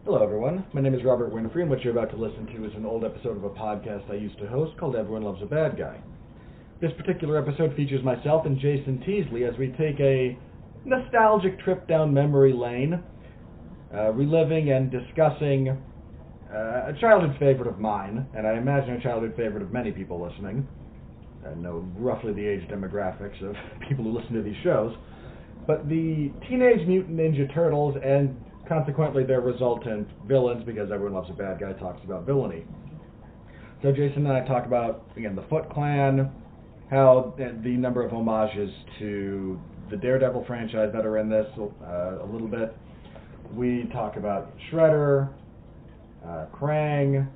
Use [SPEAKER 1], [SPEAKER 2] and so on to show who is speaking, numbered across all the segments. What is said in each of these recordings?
[SPEAKER 1] Hello everyone, my name is Robert Winfree, and what you're about to listen to is an old episode of a podcast I used to host called Everyone Loves a Bad Guy. This particular episode features myself and Jason Teasley as we take a nostalgic trip down memory lane, reliving and discussing a childhood favorite of mine, and I imagine a childhood favorite of many people listening. I know roughly the age demographics of people who listen to these shows, but the Teenage Mutant Ninja Turtles and consequently their resultant villains, because Everyone Loves a Bad Guy talks about villainy. So Jason and I talk about, again, the Foot Clan, how the number of homages to the Daredevil franchise that are in this a little bit. We talk about Shredder, Krang,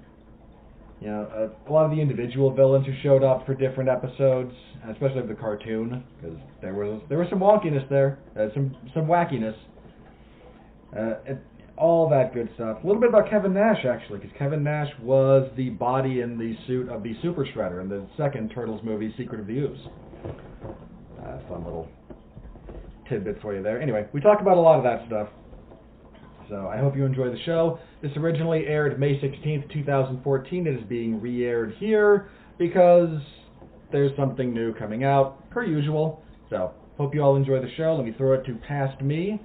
[SPEAKER 1] a lot of the individual villains who showed up for different episodes, especially the cartoon, because there was some wonkiness there, some wackiness. All that good stuff. A little bit about Kevin Nash, actually, because Kevin Nash was the body in the suit of the Super Shredder in the second Turtles movie, Secret of the Ooze. Fun little tidbit for you there. Anyway, we talk about a lot of that stuff, so I hope you enjoy the show. This originally aired May 16th, 2014. It is being re-aired here because there's something new coming out, per usual. So, hope you all enjoy the show. Let me throw it to past me.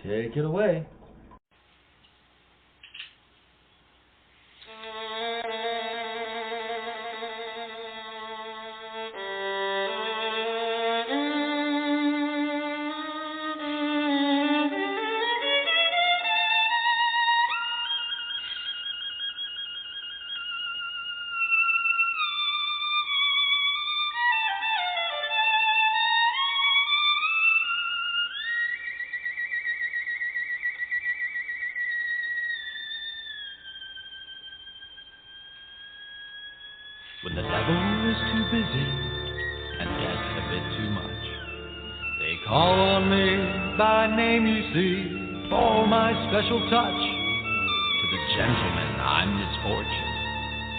[SPEAKER 1] Take it away.
[SPEAKER 2] When the devil is too busy and gets a bit too much, they call on me by name, you see, for my special touch. To the gentlemen, I'm misfortune.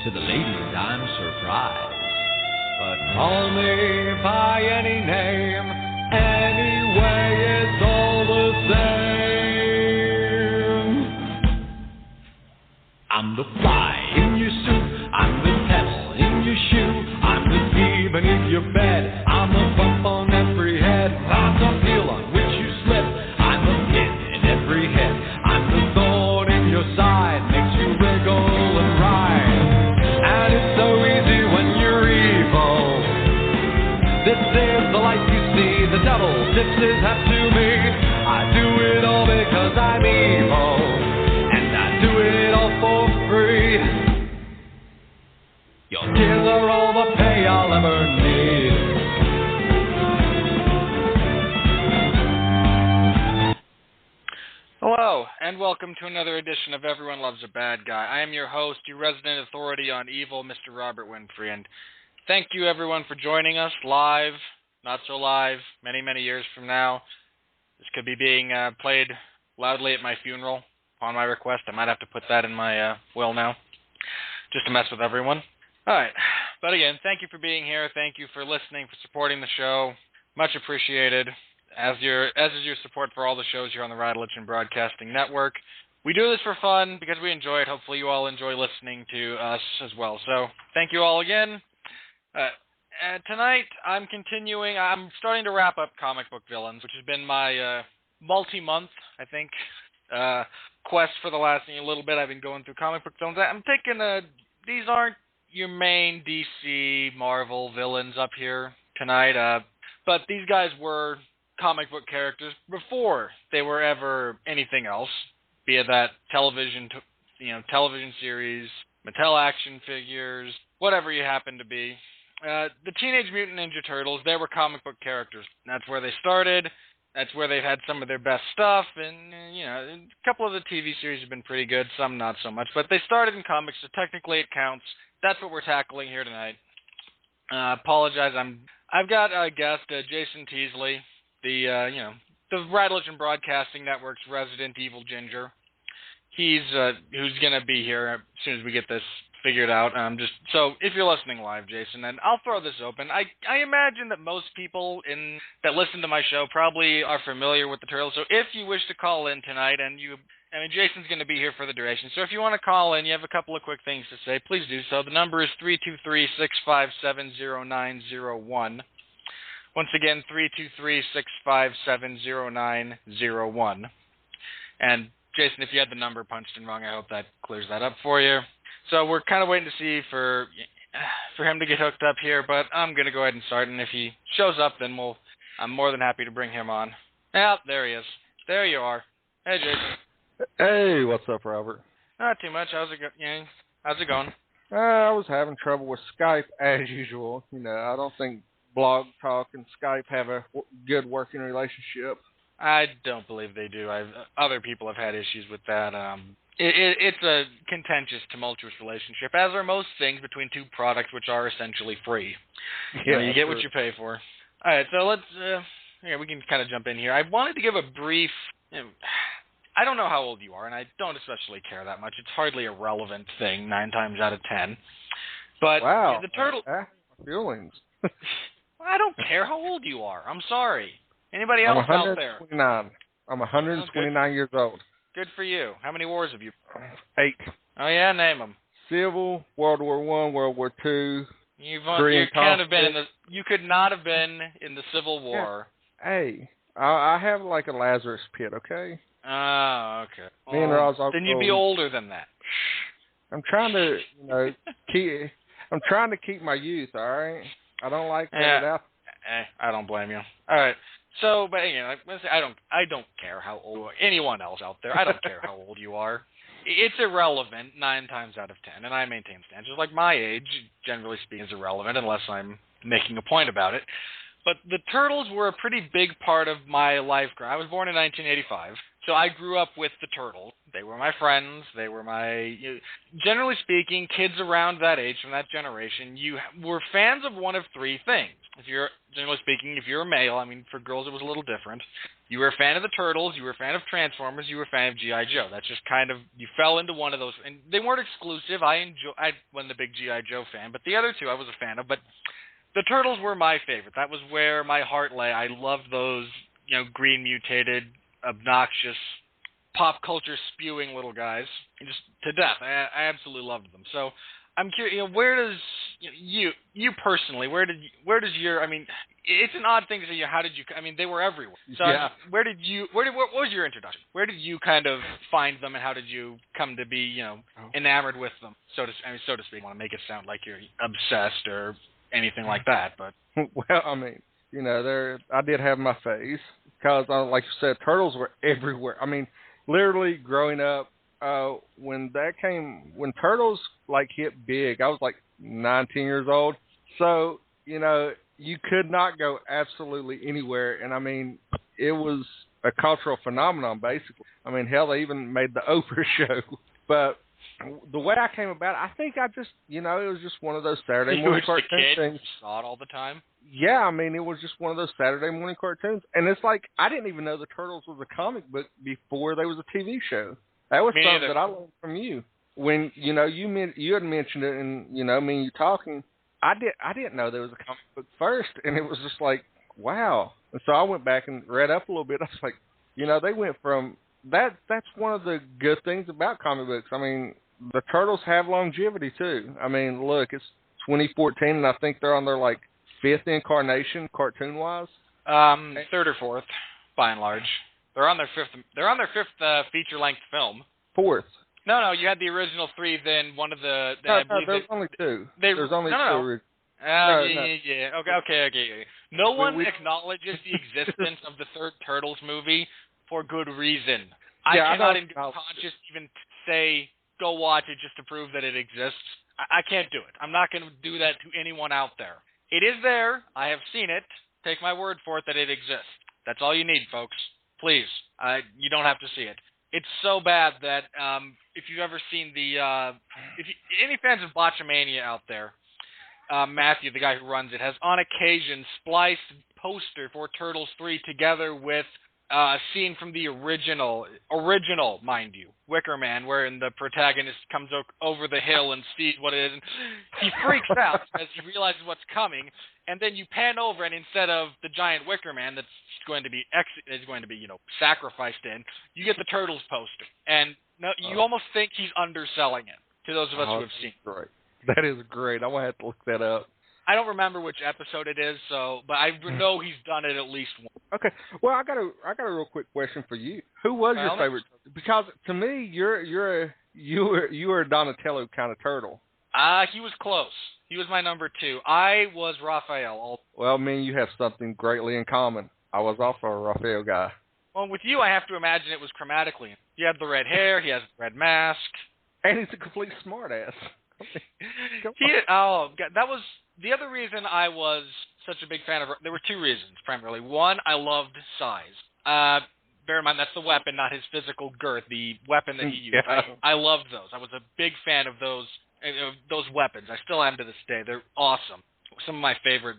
[SPEAKER 2] To the ladies, I'm surprise. But call me by any name, anyway, it's all the same. I'm the fly in your suit, I'm the pebble in your shoe, I'm the bee beneath your bed, I'm the bump on every head, I'm the heel on which you slip, I'm the pin in every head, I'm the thorn in your side, makes you wriggle and writhe, and it's so easy when you're evil. This is the life you see, the devil tips his hat to me, I do it all because I'm evil, and I do it all for free. Your tears are all the pay I'll ever need.
[SPEAKER 3] Hello, and welcome to another edition of Everyone Loves a Bad Guy. I am your host, your resident authority on evil, Mr. Robert Winfree, and thank you everyone for joining us live, not so live, many, many years from now. This could be being played loudly at my funeral upon my request. I might have to put that in my will now, just to mess with everyone. Alright, but again, thank you for being here, thank you for listening, for supporting the show, much appreciated, as is your support for all the shows here on the Rattleton Broadcasting Network. We do this for fun, because we enjoy it, hopefully you all enjoy listening to us as well, so thank you all again. Tonight, I'm starting to wrap up comic book villains, which has been my multi-month, I think, quest for the last little bit. I've been going through comic book villains. I'm thinking these aren't your main DC Marvel villains up here tonight, but these guys were comic book characters before they were ever anything else, be it that television series, Mattel action figures, whatever you happen to be. The Teenage Mutant Ninja Turtles, they were comic book characters. That's where they started. That's where they've had some of their best stuff, and, a couple of the TV series have been pretty good, some not so much, but they started in comics, so technically it counts. That's what we're tackling here tonight. Apologize, I've got a guest, Jason Teasley, the Rattleton Broadcasting Network's resident evil ginger. Who's going to be here as soon as we get this figured out. Just so if you're listening live, Jason, and I'll throw this open. I imagine that most people that listen to my show probably are familiar with the Turtles. So if you wish to call in tonight, Jason's going to be here for the duration. So if you want to call in, you have a couple of quick things to say, please do so. The number is 323-657-0901. Once again, 323-657-0901. And Jason, if you had the number punched in wrong, I hope that clears that up for you. So we're kind of waiting to see for him to get hooked up here, but I'm going to go ahead and start, and if he shows up, then I'm more than happy to bring him on. Yeah, there he is. There you are. Hey, Jason.
[SPEAKER 4] Hey, what's up, Robert?
[SPEAKER 3] Not too much. How's it going?
[SPEAKER 4] I was having trouble with Skype as usual. I don't think Blog Talk and Skype have a good working relationship.
[SPEAKER 3] I don't believe they do. Other people have had issues with that. It's a contentious, tumultuous relationship, as are most things between two products which are essentially free.
[SPEAKER 4] Yeah,
[SPEAKER 3] you get what you pay for. All right, so let's. We can kind of jump in here. I wanted to give a brief. I don't know how old you are, and I don't especially care that much. It's hardly a relevant thing 9 times out of 10. But
[SPEAKER 4] wow,
[SPEAKER 3] the turtle.
[SPEAKER 4] Feelings.
[SPEAKER 3] I don't care how old you are. I'm sorry. Anybody else out there?
[SPEAKER 4] I'm 129 years old.
[SPEAKER 3] Good for you. How many wars have you?
[SPEAKER 4] 8.
[SPEAKER 3] Oh yeah, name them.
[SPEAKER 4] Civil, World War I, World War II.
[SPEAKER 3] You could not have been in the Civil War.
[SPEAKER 4] Yeah. Hey, I have like a Lazarus pit, okay?
[SPEAKER 3] Oh, okay.
[SPEAKER 4] Me and Roz,
[SPEAKER 3] then you'd be older than that.
[SPEAKER 4] I'm trying to, keep. I'm trying to keep my youth. All right. I don't like that.
[SPEAKER 3] I don't blame you. All right. So, but I don't care how old anyone else out there. I don't care how old you are. It's irrelevant 9 times out of 10, and I maintain stance. Just like my age, generally speaking, is irrelevant unless I'm making a point about it. But the Turtles were a pretty big part of my life. I was born in 1985, so I grew up with the Turtles. They were my friends. They were generally speaking, kids around that age, from that generation, you were fans of one of 3 things. Generally speaking, if you're a male, for girls it was a little different. You were a fan of the Turtles, you were a fan of Transformers, you were a fan of G.I. Joe. That's just kind of, you fell into one of those, and they weren't exclusive. I wasn't a big G.I. Joe fan, but the other 2 I was a fan of, but the Turtles were my favorite. That was where my heart lay. I loved those, green mutated, obnoxious, pop culture spewing little guys, just to death. I absolutely loved them. So I'm curious, where does you personally, where does your, it's an odd thing to say, how did you, they were everywhere. So
[SPEAKER 4] yeah.
[SPEAKER 3] What was your introduction? Where did you kind of find them, and how did you come to be, enamored with them, so to speak? I don't want to make it sound like you're obsessed or anything like that, but.
[SPEAKER 4] Well, I did have my phase, because, like you said, Turtles were everywhere. Literally growing up, when Turtles hit big, I was 19 years old. So, you could not go absolutely anywhere. And it was a cultural phenomenon, basically. Hell, they even made the Oprah show. But the way I came about it, I think I just, it was just one of those Saturday morning cartoon things.
[SPEAKER 3] You saw it all the time?
[SPEAKER 4] Yeah, it was just one of those Saturday morning cartoons. And it's I didn't even know the Turtles was a comic book before there was a TV show. That was something that I learned from you. When, you had mentioned it, and, me and you talking, I didn't know there was a comic book first, and it was just wow. And so I went back and read up a little bit. I was they went from, that's one of the good things about comic books. The Turtles have longevity, too. Look, it's 2014, and I think they're on their, 5th incarnation, cartoon-wise.
[SPEAKER 3] 3rd or 4th, by and large. They're on their 5th. They're on their 5th feature-length film.
[SPEAKER 4] 4th.
[SPEAKER 3] No, you had the original 3. Then one of the.
[SPEAKER 4] There's only 2. There's only 2.
[SPEAKER 3] No. Yeah. Okay. No one acknowledges the existence of the 3rd Turtles movie for good reason. I cannot, in good conscience, even say go watch it just to prove that it exists. I can't do it. I'm not going to do that to anyone out there. It is there. I have seen it. Take my word for it that it exists. That's all you need, folks. Please. You don't have to see it. It's so bad that if you've ever seen any fans of Botchamania out there, Matthew, the guy who runs it, has on occasion spliced poster for Turtles 3 together with scene from the original, mind you, Wicker Man, wherein the protagonist comes over the hill and sees what it is, and he freaks out as he realizes what's coming, and then you pan over, and instead of the giant Wicker Man that's going to be sacrificed in, you get the Turtles poster, and you almost think he's underselling it. To those of us who have seen,
[SPEAKER 4] great. That is great. I'm gonna have to look that up.
[SPEAKER 3] I don't remember which episode it is, but I know he's done it at least once.
[SPEAKER 4] Okay. Well, I got a real quick question for you. Who was your favorite? Because to me, you were a Donatello kind of turtle.
[SPEAKER 3] He was close. He was my number 2. I was Raphael.
[SPEAKER 4] Well, me and you have something greatly in common. I was also a Raphael guy.
[SPEAKER 3] Well, with you, I have to imagine it was chromatically. He had the red hair. He has the red mask.
[SPEAKER 4] And he's a complete smartass.
[SPEAKER 3] That was the other reason I was such a big fan of. There were 2 reasons primarily. One, I loved size. Bear in mind that's the weapon, not his physical girth. The weapon that he used.
[SPEAKER 4] Yeah.
[SPEAKER 3] I loved those. I was a big fan of those weapons. I still am to this day. They're awesome. Some of my favorite.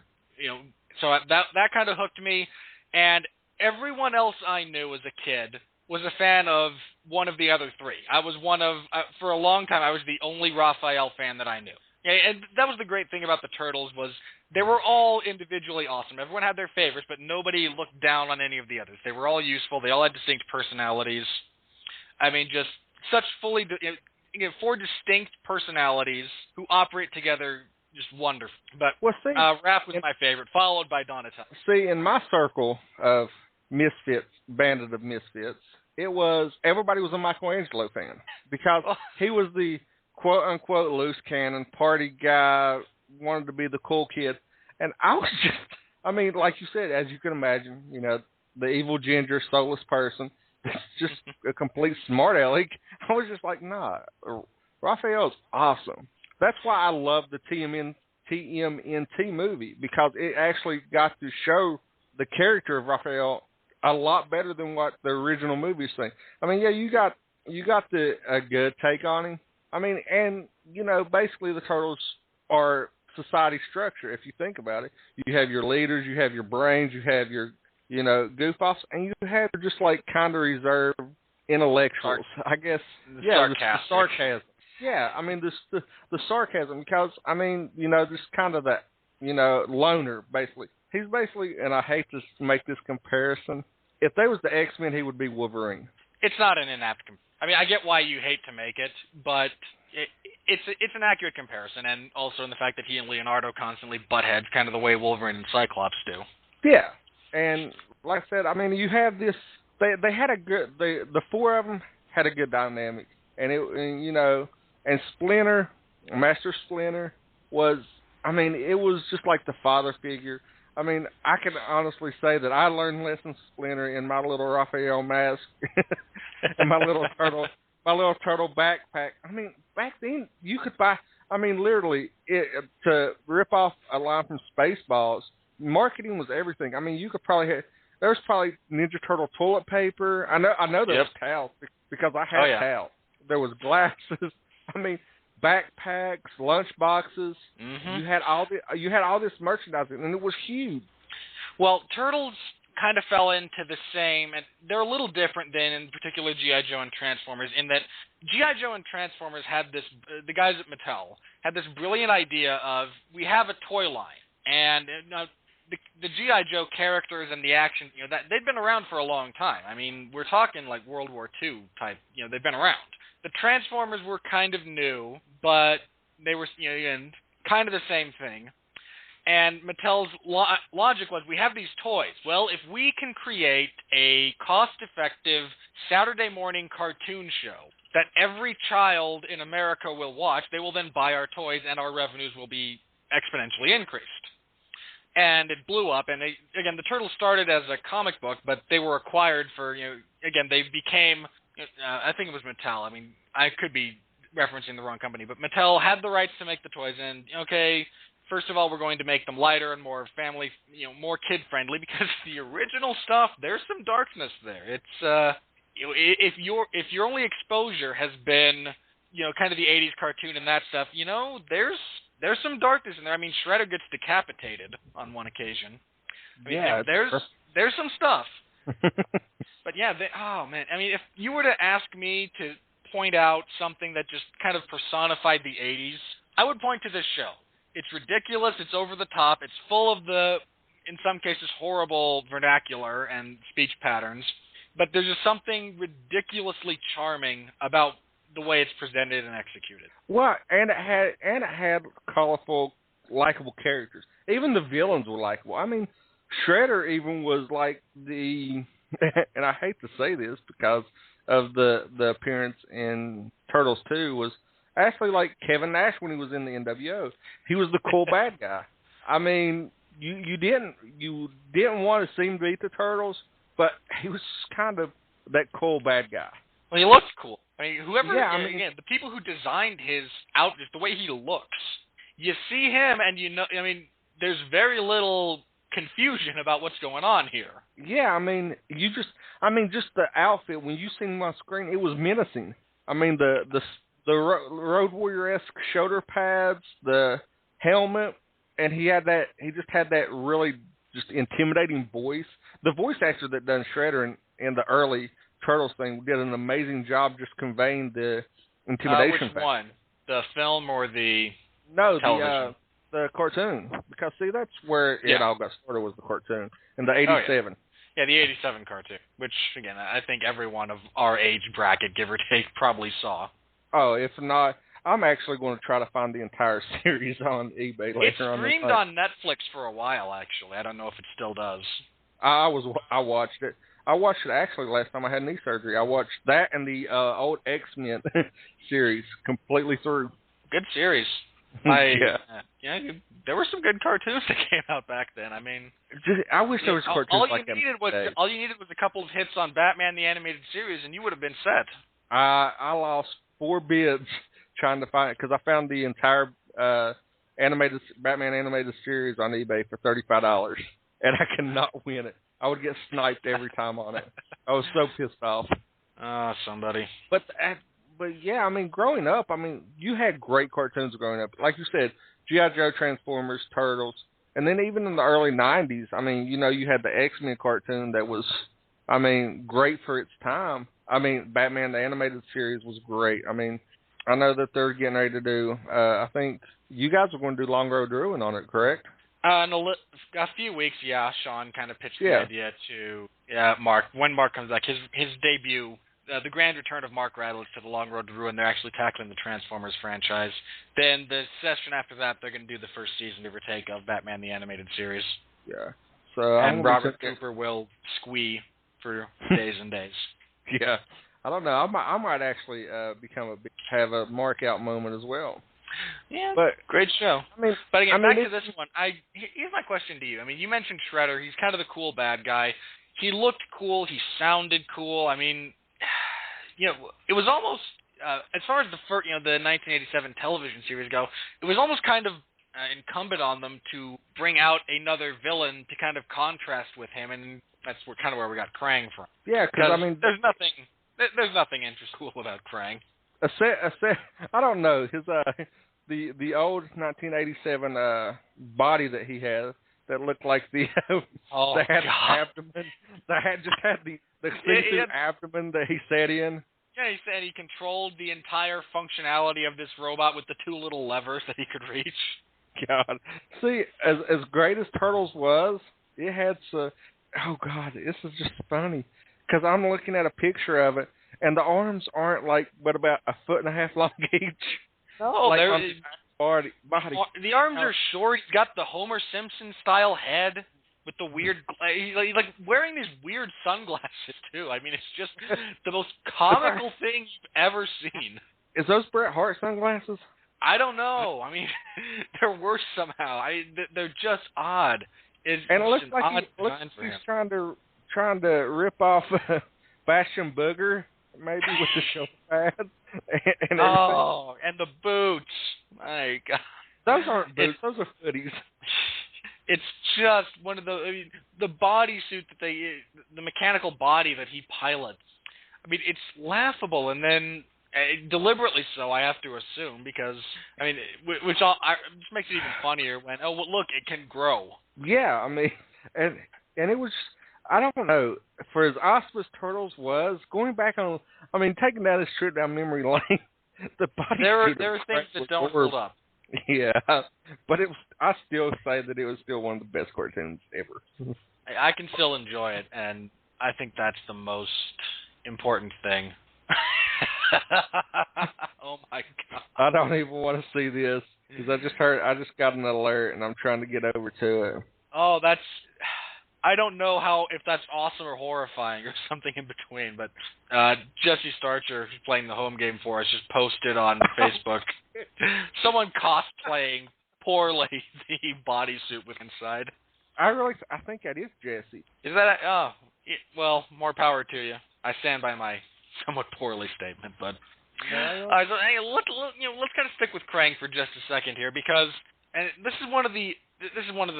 [SPEAKER 3] So that kind of hooked me. And everyone else I knew as a kid was a fan of one of the other 3. I was one of, for a long time, I was the only Raphael fan that I knew. Yeah, and that was the great thing about the Turtles was they were all individually awesome. Everyone had their favorites, but nobody looked down on any of the others. They were all useful. They all had distinct personalities. I mean, just such 4 distinct personalities who operate together just wonderful. But Raph was my favorite, followed by Donatello.
[SPEAKER 4] See, in my circle of misfits, bandit of misfits, everybody was a Michelangelo fan because he was the quote-unquote loose cannon party guy, wanted to be the cool kid. And I was just, like you said, as you can imagine, the evil ginger, soulless person, just a complete smart aleck. I was just like, nah, Raphael's awesome. That's why I love the TMNT movie, because it actually got to show the character of Raphael a lot better than what the original movie saying. You got a good take on him. And basically the Turtles are society structure. If you think about it, you have your leaders, you have your brains, you have your goof-offs, and you have just like kind of reserved intellectuals. I guess. The sarcasm. Yeah, the sarcasm, because just kind of that loner basically. He's basically, and I hate to make this comparison, if they was the X-Men, he would be Wolverine.
[SPEAKER 3] It's not an inapt comparison. I get why you hate to make it, but it's an accurate comparison, and also in the fact that he and Leonardo constantly butt heads, kind of the way Wolverine and Cyclops do.
[SPEAKER 4] Yeah, and like I said, you have this. They had a good. The 4 of them had a good dynamic, and Splinter, Master Splinter was. It was just like the father figure. I can honestly say that I learned lessons, Splinter, in my little Raphael mask and my little turtle backpack. Back then you could buy. Literally, to rip off a line from Spaceballs, marketing was everything. You could probably have. There was probably Ninja Turtle toilet paper. I know there was towels because I had towels. There was glasses. Backpacks, lunch boxes. Mm-hmm. You had all this merchandising, and it was huge.
[SPEAKER 3] Well, Turtles kind of fell into the same, and they're a little different than in particular G.I. Joe and Transformers, in that G.I. Joe and Transformers had this. The guys at Mattel had this brilliant idea of, we have a toy line, and the G.I. Joe characters and the action, that they'd been around for a long time. We're talking like World War II type. They've been around. The Transformers were kind of new, but they were kind of the same thing. And Mattel's logic was, we have these toys. Well, if we can create a cost-effective Saturday morning cartoon show that every child in America will watch, they will then buy our toys and our revenues will be exponentially increased. And it blew up. And the Turtles started as a comic book, but they were acquired for, they became... I think it was Mattel. I could be referencing the wrong company, but Mattel had the rights to make the toys, and first of all, we're going to make them lighter and more family, more kid-friendly, because the original stuff, there's some darkness there. It's if your only exposure has been, kind of the 80s cartoon and that stuff, there's some darkness in there. Shredder gets decapitated on one occasion. There's some stuff. But yeah, oh man, I mean, if you were to ask me to point out something that just kind of personified the 80s, I would point to this show. It's ridiculous, it's over the top, it's full of the, in some cases, horrible vernacular and speech patterns, but there's just something ridiculously charming about the way it's presented and executed.
[SPEAKER 4] Well, and it had colorful, likable characters. Even the villains were likable. I mean, Shredder even was like the, and I hate to say this because of the appearance in Turtles 2, was actually like Kevin Nash when he was in the NWO. He was the cool bad guy. I mean, you didn't want to see him beat the Turtles, but he was kind of that cool bad guy.
[SPEAKER 3] Well, he looks cool. I mean, again, the people who designed his outfit, the way he looks, you see him and you know, I mean, there's very little confusion about what's going on here.
[SPEAKER 4] Yeah, I mean, just the outfit, when you seen him on screen, it was menacing. I mean, the Road Warrior-esque shoulder pads, the helmet, and he just had that really just intimidating voice. The voice actor that done Shredder in the early Turtles thing did an amazing job just conveying the intimidation.
[SPEAKER 3] Which one? The film or the
[SPEAKER 4] television? The cartoon. Because, see, that's where it all got started, was the cartoon. In the 87.
[SPEAKER 3] Yeah, the 87 cartoon. Which, again, I think everyone of our age bracket, give or take, probably saw.
[SPEAKER 4] Oh, if not, I'm actually going to try to find the entire series on eBay later on.
[SPEAKER 3] It streamed on Netflix for a while, actually. I don't know if it still does.
[SPEAKER 4] I watched it. I watched it actually last time I had knee surgery. I watched that and the old X-Men series completely through.
[SPEAKER 3] Good series. There were some good cartoons that came out back then. I mean,
[SPEAKER 4] I wish there was cartoons
[SPEAKER 3] all
[SPEAKER 4] like that.
[SPEAKER 3] All you needed was a couple of hits on Batman the Animated Series, and you would have been set.
[SPEAKER 4] I lost 4 bids trying to find it because I found the entire Batman animated series on eBay for $35, and I cannot win it. I would get sniped every time on it. I was so pissed off.
[SPEAKER 3] Oh, somebody.
[SPEAKER 4] But yeah, I mean, growing up, I mean, you had great cartoons growing up. Like you said, G.I. Joe, Transformers, Turtles, and then even in the early 90s, I mean, you know, you had the X-Men cartoon that was, I mean, great for its time. I mean, Batman the Animated Series was great. I mean, I know that they're getting ready to do, I think you guys are going to do Long Road to Ruin on it, correct?
[SPEAKER 3] In a few weeks, Sean kind of pitched the idea to Mark. When Mark comes back, his debut, the grand return of Mark Radlich to the Long Road to Ruin, they're actually tackling the Transformers franchise. Then the session after that, they're going to do the first season, give or take, of Batman the Animated Series.
[SPEAKER 4] Yeah. So
[SPEAKER 3] and Robert Cooper will squee for days and days.
[SPEAKER 4] Yeah. I don't know. I might actually have a mark out moment as well.
[SPEAKER 3] Yeah, but great show. But again, back to this one. Here's my question to you. I mean, you mentioned Shredder. He's kind of the cool bad guy. He looked cool. He sounded cool. I mean, you know, it was almost as far as the 1987 television series go, it was almost kind of incumbent on them to bring out another villain to kind of contrast with him, and that's kind of where we got Krang from.
[SPEAKER 4] Yeah, because I mean,
[SPEAKER 3] there's nothing interesting about Krang.
[SPEAKER 4] I don't know, his the old 1987 body that he has that looked like the abdomen that just had the see-through abdomen that he sat in.
[SPEAKER 3] Yeah, he said he controlled the entire functionality of this robot with the 2 little levers that he could reach.
[SPEAKER 4] God, see, as great as Turtles was, it had oh God, this is just funny because I'm looking at a picture of it. And the arms aren't but about 1.5 feet long each.
[SPEAKER 3] No,
[SPEAKER 4] body.
[SPEAKER 3] The arms are short. He's got the Homer Simpson style head with the weird. He's like wearing these weird sunglasses too. I mean, it's just the most comical thing you've ever seen.
[SPEAKER 4] Is those Bret Hart sunglasses?
[SPEAKER 3] I don't know. I mean, they're worse somehow. They're just odd.
[SPEAKER 4] And it looks like he's trying to rip off Bastion Booger. Maybe with the shoulder pads and
[SPEAKER 3] and the boots. My God,
[SPEAKER 4] those aren't boots; those are footies.
[SPEAKER 3] It's just one of the bodysuit that the mechanical body that he pilots. I mean, it's laughable, and then deliberately so, I have to assume, because I mean, which just makes it even funnier when look, it can grow.
[SPEAKER 4] Yeah, I mean, and it was. I don't know. For as awesome as Turtles was, going back on, I mean, taking down this trip down memory lane, the body
[SPEAKER 3] there are things that don't hold up.
[SPEAKER 4] Yeah, but I still say that it was still one of the best cartoons ever.
[SPEAKER 3] I can still enjoy it, and I think that's the most important thing. Oh my God!
[SPEAKER 4] I don't even want to see this because I just got an alert and I'm trying to get over to it.
[SPEAKER 3] Oh, I don't know if that's awesome or horrifying or something in between, but Jesse Starcher, who's playing the home game for us, just posted on Facebook someone cosplaying poorly the bodysuit with inside.
[SPEAKER 4] I think that is Jesse.
[SPEAKER 3] Is that? Well, more power to you. I stand by my somewhat poorly statement, but so, hey, let's kind of stick with Krang for just a second here, because this is one of the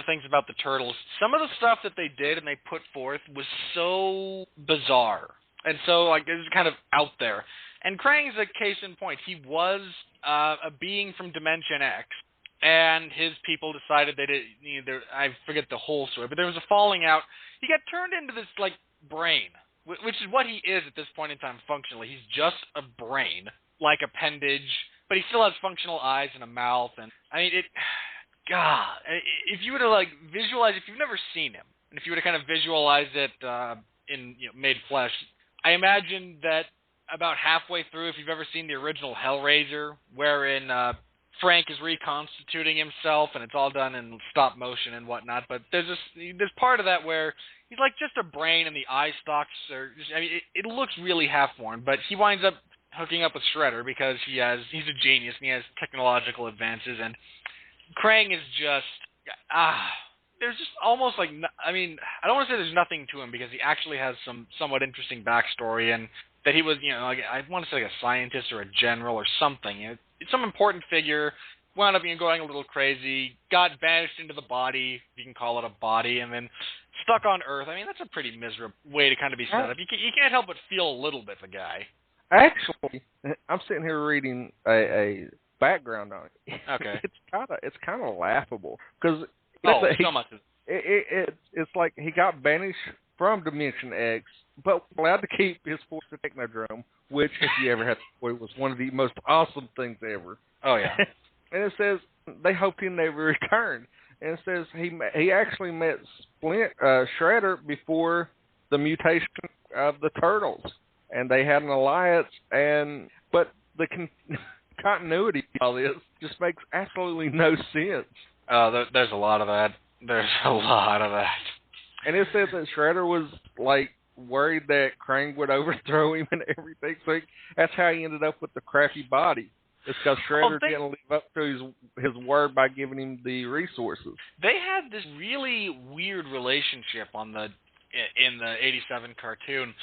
[SPEAKER 3] things about the Turtles. Some of the stuff that they did and they put forth was so bizarre, and so it was kind of out there. And Krang's a case in point. He was a being from Dimension X, and his people decided they didn't either. I forget the whole story, but there was a falling out. He got turned into this brain, which is what he is at this point in time functionally. He's just a brain, like appendage, but he still has functional eyes and a mouth. And I mean, God, if you were to visualize, if you've never seen him, and if you were to kind of visualize it in made flesh, I imagine that about halfway through, if you've ever seen the original Hellraiser, wherein Frank is reconstituting himself, and it's all done in stop motion and whatnot. But there's part of that where he's just a brain, and the eye stalks are. It looks really half-formed, but he winds up hooking up with Shredder because he's a genius and he has technological advances. And Krang is just there's just almost I don't want to say there's nothing to him because he actually has some somewhat interesting backstory, and that he was I want to say a scientist or a general or something. It's some important figure, wound up going a little crazy, got banished into the body, if you can call it a body, and then stuck on Earth. I mean, that's a pretty miserable way to kind of be set up. You can't help but feel a little bit for the guy.
[SPEAKER 4] Actually, I'm sitting here reading a background on it.
[SPEAKER 3] Okay.
[SPEAKER 4] It's kind of laughable because
[SPEAKER 3] so much.
[SPEAKER 4] It's like he got banished from Dimension X, but allowed to keep his force to Technodrome, which, if you ever had to play, was one of the most awesome things ever.
[SPEAKER 3] Oh, yeah.
[SPEAKER 4] And it says they hoped he never returned. And it says he actually met Shredder before the mutation of the Turtles, and they had an alliance. But the continuity of all this just makes absolutely no sense.
[SPEAKER 3] There's a lot of that. There's a lot of that.
[SPEAKER 4] And it says that Shredder was worried that Krang would overthrow him and everything. So that's how he ended up with the crappy body. It's because Shredder didn't live up to his word by giving him the resources.
[SPEAKER 3] They had this really weird relationship in the 87 cartoon.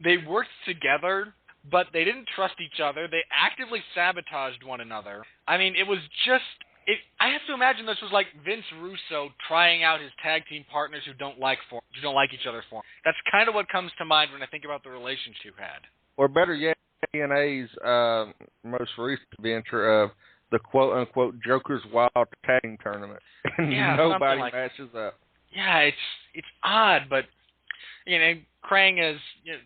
[SPEAKER 3] They worked together, but they didn't trust each other. They actively sabotaged one another. I mean, it was just... I have to imagine this was like Vince Russo trying out his tag team partners who don't like each other for him. That's kind of what comes to mind when I think about the relations you had.
[SPEAKER 4] Or better yet, TNA's most recent venture of the quote-unquote Joker's Wild Tagging Tournament. And nobody matches up.
[SPEAKER 3] Yeah, it's odd, but Krang is...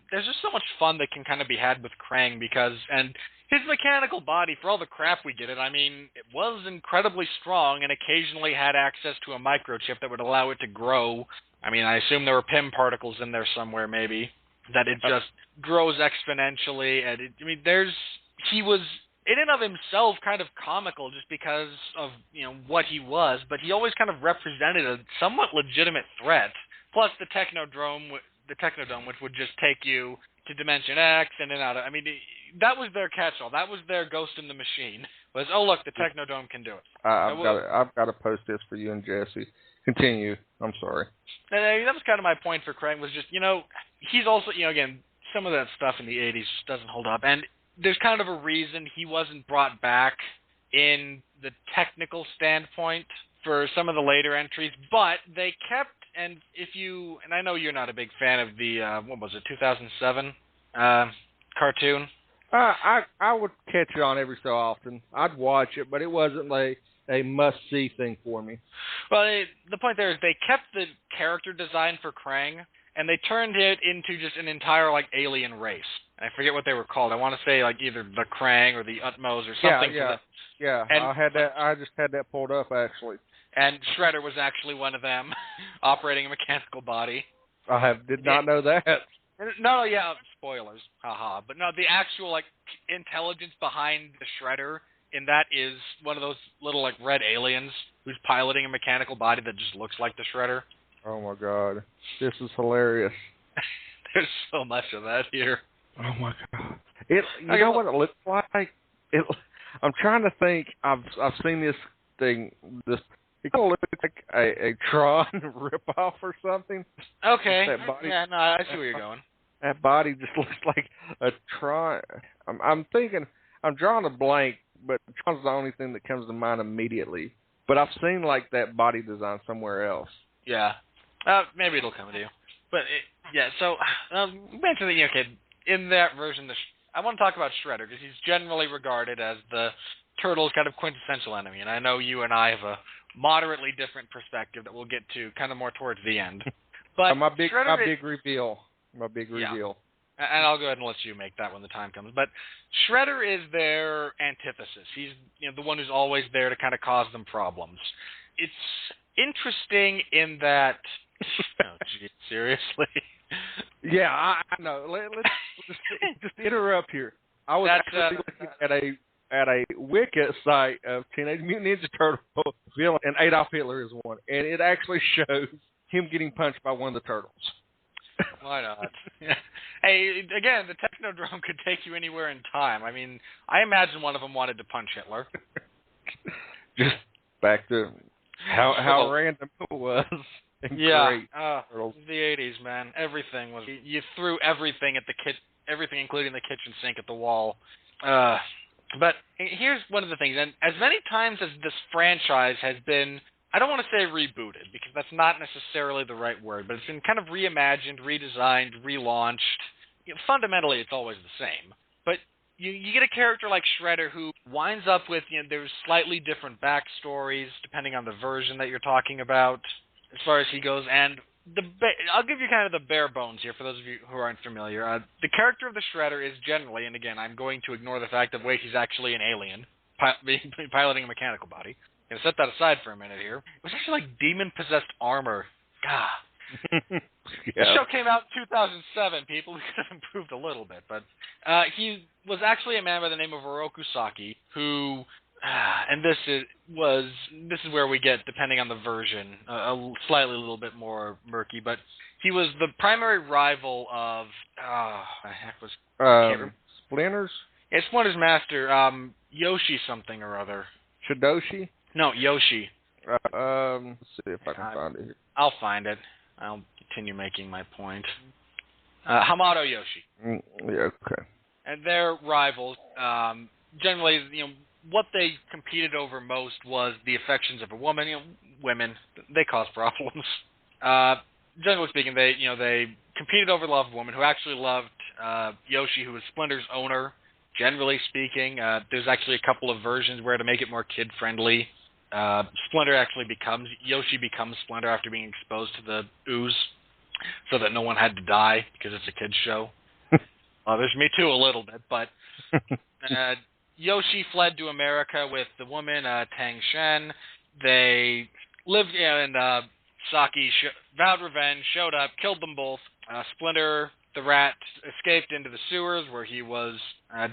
[SPEAKER 3] there's just so much fun that can kind of be had with Krang because... and his mechanical body, for all the crap we did it, it was incredibly strong and occasionally had access to a microchip that would allow it to grow. I assume there were PIM particles in there somewhere, maybe, that it just grows exponentially. And he was, in and of himself, kind of comical just because of, what he was, but he always kind of represented a somewhat legitimate threat. Plus the Technodrome, which would just take you to Dimension X and then out of... that was their catch-all. That was their ghost in the machine. Was, look, the Technodrome can do it.
[SPEAKER 4] I've got to post this for you and Jesse. Continue. I'm sorry.
[SPEAKER 3] And that was kind of my point for Krang, was just, he's also, again, some of that stuff in the 80s doesn't hold up. And there's kind of a reason he wasn't brought back in the technical standpoint for some of the later entries, but they kept... And I know you're not a big fan of the, 2007 cartoon?
[SPEAKER 4] I would catch it on every so often. I'd watch it, but it wasn't a must-see thing for me.
[SPEAKER 3] Well, the point there is they kept the character design for Krang, and they turned it into just an entire like alien race. I forget what they were called. I want to say like either the Krang or the Utmos or something.
[SPEAKER 4] Yeah.
[SPEAKER 3] And,
[SPEAKER 4] I just had that pulled up actually.
[SPEAKER 3] And Shredder was actually one of them, operating a mechanical body.
[SPEAKER 4] Did not know that.
[SPEAKER 3] No, yeah, spoilers, haha. But no, the actual like intelligence behind the Shredder in that is one of those little like red aliens who's piloting a mechanical body that just looks like the Shredder.
[SPEAKER 4] Oh my God, this is hilarious.
[SPEAKER 3] There's so much of that here.
[SPEAKER 4] Oh my God, you know what it looks like? I'm trying to think. I've seen this thing. It kind of looks like a Tron ripoff or something.
[SPEAKER 3] Okay.
[SPEAKER 4] That body,
[SPEAKER 3] yeah, no, I see where you're going.
[SPEAKER 4] That body just looks like a Tron. I'm thinking. I'm drawing a blank, but Tron's the only thing that comes to mind immediately. But I've seen like that body design somewhere else.
[SPEAKER 3] Yeah. Maybe it'll come to you. But so mention that okay, in that version, I want to talk about Shredder because he's generally regarded as the Turtles' kind of quintessential enemy, and I know you and I have a moderately different perspective that we'll get to kind of more towards the end. But
[SPEAKER 4] my big reveal.
[SPEAKER 3] And I'll go ahead and let you make that when the time comes. But Shredder is their antithesis. He's the one who's always there to kind of cause them problems. It's interesting in that. Oh, geez, seriously.
[SPEAKER 4] Yeah, I know. Let's just interrupt here. I was actually looking at a Wiki site of Teenage Mutant Ninja Turtle villain, and Adolf Hitler is one, and it actually shows him getting punched by one of the turtles.
[SPEAKER 3] Why not? Hey, again, the Technodrome could take you anywhere in time. I mean, I imagine one of them wanted to punch Hitler.
[SPEAKER 4] Just back to how random it was.
[SPEAKER 3] Yeah, the 80s, man. Everything was. You threw everything at everything, including the kitchen sink, at the wall. But here's one of the things, and as many times as this franchise has been, I don't want to say rebooted, because that's not necessarily the right word, but it's been kind of reimagined, redesigned, relaunched. Fundamentally, it's always the same. But you get a character like Shredder who winds up with, there's slightly different backstories, depending on the version that you're talking about, as far as he goes, and I'll give you kind of the bare bones here for those of you who aren't familiar. The character of the Shredder is generally, and again, I'm going to ignore the fact that, he's actually an alien, piloting a mechanical body. Set that aside for a minute here. It was actually like demon-possessed armor. God.
[SPEAKER 4] Yeah.
[SPEAKER 3] The show came out in 2007, people. We could have improved a little bit. But he was actually a man by the name of Oroku Saki, who... and this is where we get, depending on the version, a slightly little bit more murky, but he was the primary rival of the heck was
[SPEAKER 4] Splinters?
[SPEAKER 3] Yeah, Splinter's master, Yoshi something or other.
[SPEAKER 4] Shidoshi?
[SPEAKER 3] No, Yoshi.
[SPEAKER 4] Let's see if I can find it here.
[SPEAKER 3] I'll find it. I'll continue making my point. Hamato Yoshi.
[SPEAKER 4] Yeah, okay.
[SPEAKER 3] And their rivals, generally, what they competed over most was the affections of a woman. Women, they cause problems. Generally speaking, they competed over the love of a woman who actually loved Yoshi, who was Splinter's owner. Generally speaking, there's actually a couple of versions where, to make it more kid-friendly, Yoshi becomes Splinter after being exposed to the ooze, so that no one had to die, because it's a kid's show. There's me too a little bit, but... Yoshi fled to America with the woman, Tang Shen. They lived, and Saki vowed revenge, showed up, killed them both. Splinter, the rat, escaped into the sewers, where he was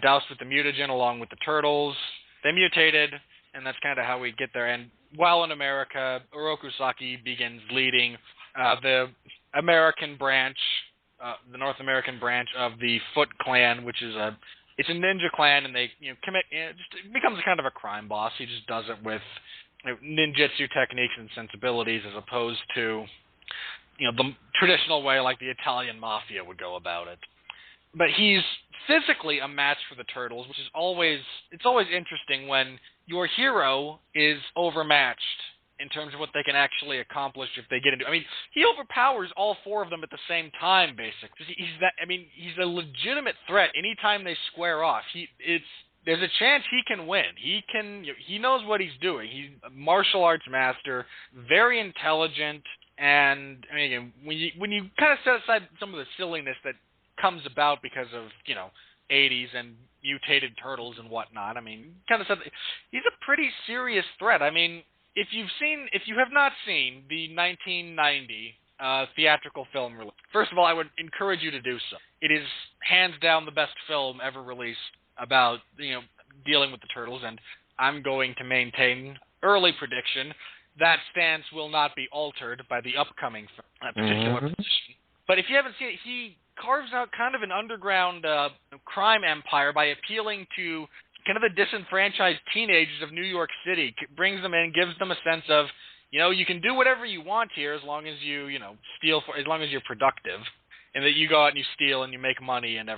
[SPEAKER 3] doused with the mutagen along with the turtles. They mutated, and that's kind of how we get there. And while in America, Oroku Saki begins leading the American branch, the North American branch of the Foot Clan, which is it's a ninja clan, and they commit. It becomes a kind of a crime boss. He just does it with ninjutsu techniques and sensibilities, as opposed to the traditional way like the Italian mafia would go about it. But he's physically a match for the turtles, which is always interesting when your hero is overmatched in terms of what they can actually accomplish if they get into. I mean, he overpowers all four of them at the same time, basically. He's a legitimate threat anytime they square off. There's a chance he can win. He knows what he's doing. He's a martial arts master, very intelligent, And I mean, again, when you kind of set aside some of the silliness that comes about because of 80s and mutated turtles and whatnot, I mean, kind of said he's a pretty serious threat. I mean, if you have not seen the 1990 theatrical film release, first of all, I would encourage you to do so. It is hands down the best film ever released about dealing with the turtles, and I'm going to maintain early prediction that stance will not be altered by the upcoming particular position. But if you haven't seen it, he carves out kind of an underground crime empire by appealing to kind of the disenfranchised teenagers of New York City, brings them in, gives them a sense of, you can do whatever you want here as long as you, steal as long as you're productive, and that you go out and you steal and you make money and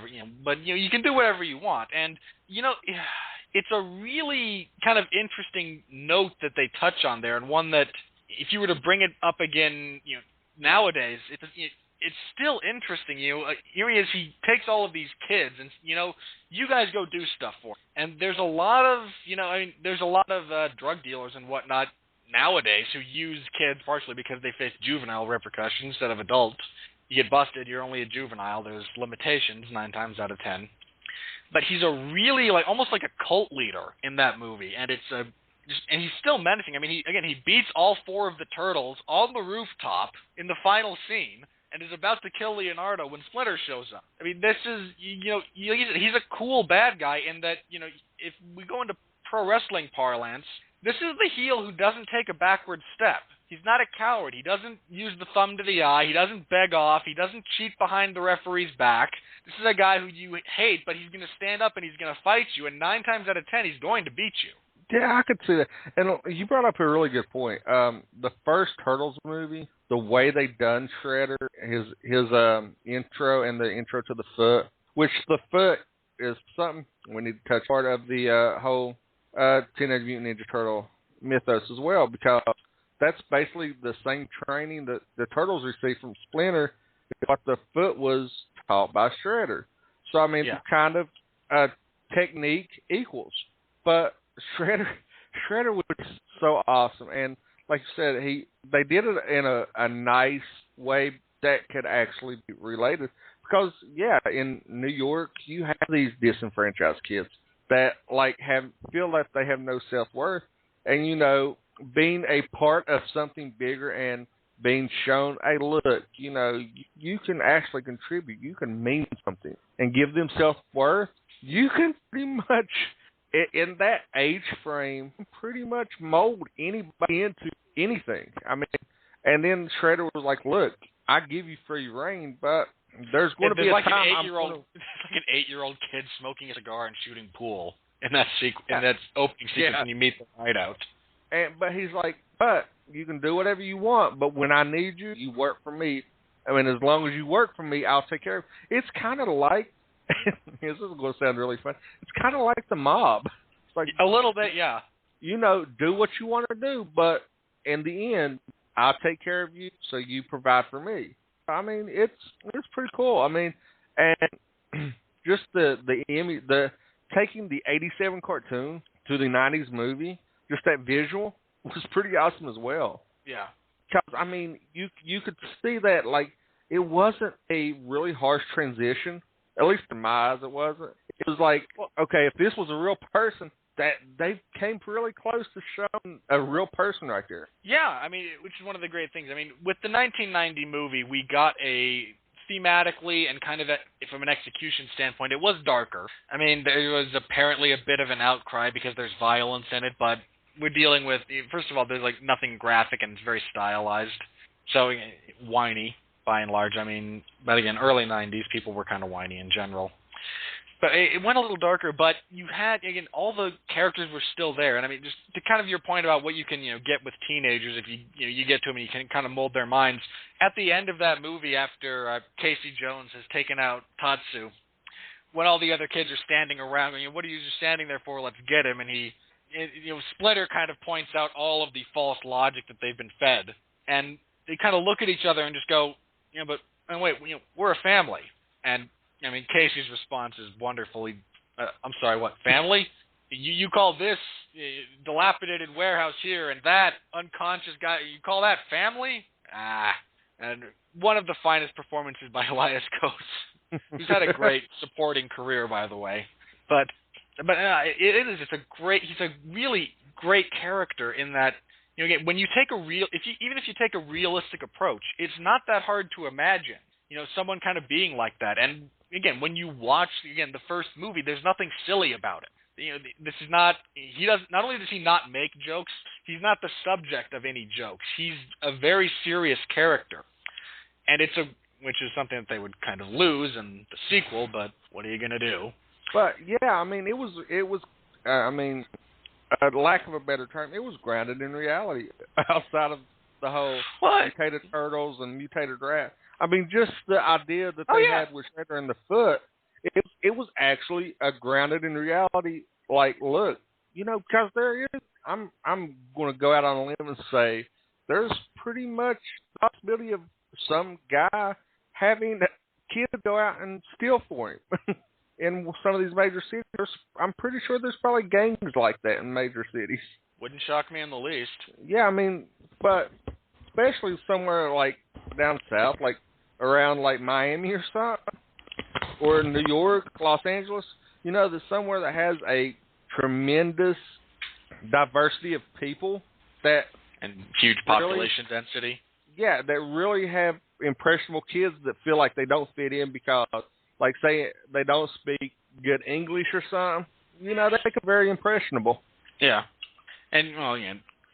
[SPEAKER 3] but you can do whatever you want. And it's a really kind of interesting note that they touch on there, and one that if you were to bring it up again, nowadays, it's still interesting. Here he is. He takes all of these kids, and you guys go do stuff for him. And there's a lot of there's a lot of drug dealers and whatnot nowadays who use kids partially because they face juvenile repercussions instead of adult. You get busted, you're only a juvenile. There's limitations 9 times out of 10. But he's a really almost like a cult leader in that movie, and it's and he's still menacing. I mean, he beats all 4 of the turtles on the rooftop in the final scene, and is about to kill Leonardo when Splinter shows up. I mean, this is he's a cool bad guy in that if we go into pro wrestling parlance, this is the heel who doesn't take a backward step. He's not a coward. He doesn't use the thumb to the eye. He doesn't beg off. He doesn't cheat behind the referee's back. This is a guy who you hate, but he's going to stand up and he's going to fight you, and 9 times out of 10, he's going to beat you.
[SPEAKER 4] Yeah, I could see that. And you brought up a really good point. The first Turtles movie, the way they done Shredder, his intro and the intro to the foot, which the foot is something we need to touch, part of the whole Teenage Mutant Ninja Turtle mythos as well, because that's basically the same training that the Turtles received from Splinter, but the foot was taught by Shredder. So, I mean, yeah, kind of technique equals. But Shredder was so awesome. And like you said, they did it in a nice way that could actually be related. Because, yeah, in New York, you have these disenfranchised kids that, feel that they have no self-worth. And, being a part of something bigger and being shown, hey, look, you can actually contribute. You can mean something and give them self-worth. You can pretty much, in that age frame, pretty much mold anybody into anything. I mean, and then Shredder was like, look, I give you free reign, but there's going to be a time
[SPEAKER 3] it's like an 8-year-old kid smoking a cigar and shooting pool in that in that opening sequence when you meet the hideout.
[SPEAKER 4] But he's like, but you can do whatever you want, but when I need you, you work for me. I mean, as long as you work for me, I'll take care of it. It's kind of like, this is going to sound really fun, it's kind of like the mob. It's like,
[SPEAKER 3] a little bit, yeah.
[SPEAKER 4] Do what you want to do, but in the end, I'll take care of you, so you provide for me. I mean, it's pretty cool. I mean, and just the taking the 87 cartoon to the 90s movie, just that visual was pretty awesome as well.
[SPEAKER 3] Yeah.
[SPEAKER 4] Because, I mean, you could see that, it wasn't a really harsh transition. At least in my eyes, it wasn't. It was like, okay, if this was a real person, that they came really close to showing a real person right there.
[SPEAKER 3] Yeah, I mean, which is one of the great things. I mean, with the 1990 movie, we got thematically and kind of from an execution standpoint, it was darker. I mean, there was apparently a bit of an outcry because there's violence in it, but we're dealing with, first of all, there's nothing graphic and it's very stylized. So whiny, by and large. I mean, but again, early 90s, people were kind of whiny in general. But it went a little darker, but you had, again, all the characters were still there. And I mean, just to kind of your point about what you can, get with teenagers if you get to them and you can kind of mold their minds. At the end of that movie, after Casey Jones has taken out Tatsu, when all the other kids are standing around, what are you just standing there for? Let's get him. And Splinter kind of points out all of the false logic that they've been fed. And they kind of look at each other and just go, wait, we're a family. And I mean, Casey's response is wonderfully, I'm sorry, what, family? You call this dilapidated warehouse here and that unconscious guy, you call that family? And one of the finest performances by Elias Coates, who's had a great supporting career, by the way. But it is just he's a really great character in that, again, when you take even if you take a realistic approach, it's not that hard to imagine, someone kind of being like that. And again, when you watch, the first movie, there's nothing silly about it. This is not only does he not make jokes, he's not the subject of any jokes. He's a very serious character. And which is something that they would kind of lose in the sequel, but what are you going to do?
[SPEAKER 4] But yeah, I mean, it was lack of a better term, it was grounded in reality outside of the whole mutated turtles and mutated rats. I mean, just the idea that they had with Shredder and the Foot, it was actually a grounded in reality. Like, look, because there is, I'm going to go out on a limb and say there's pretty much the possibility of some guy having kids go out and steal for him. In some of these major cities, I'm pretty sure there's probably gangs like that in major cities.
[SPEAKER 3] Wouldn't shock me in the least.
[SPEAKER 4] Yeah, I mean, but especially somewhere like down south, like around like Miami or something, or New York, Los Angeles, there's somewhere that has a tremendous diversity of people
[SPEAKER 3] and huge population density. Yeah,
[SPEAKER 4] that really have impressionable kids that feel like they don't fit in because, like, say they don't speak good English or something. They make them very impressionable.
[SPEAKER 3] Yeah, and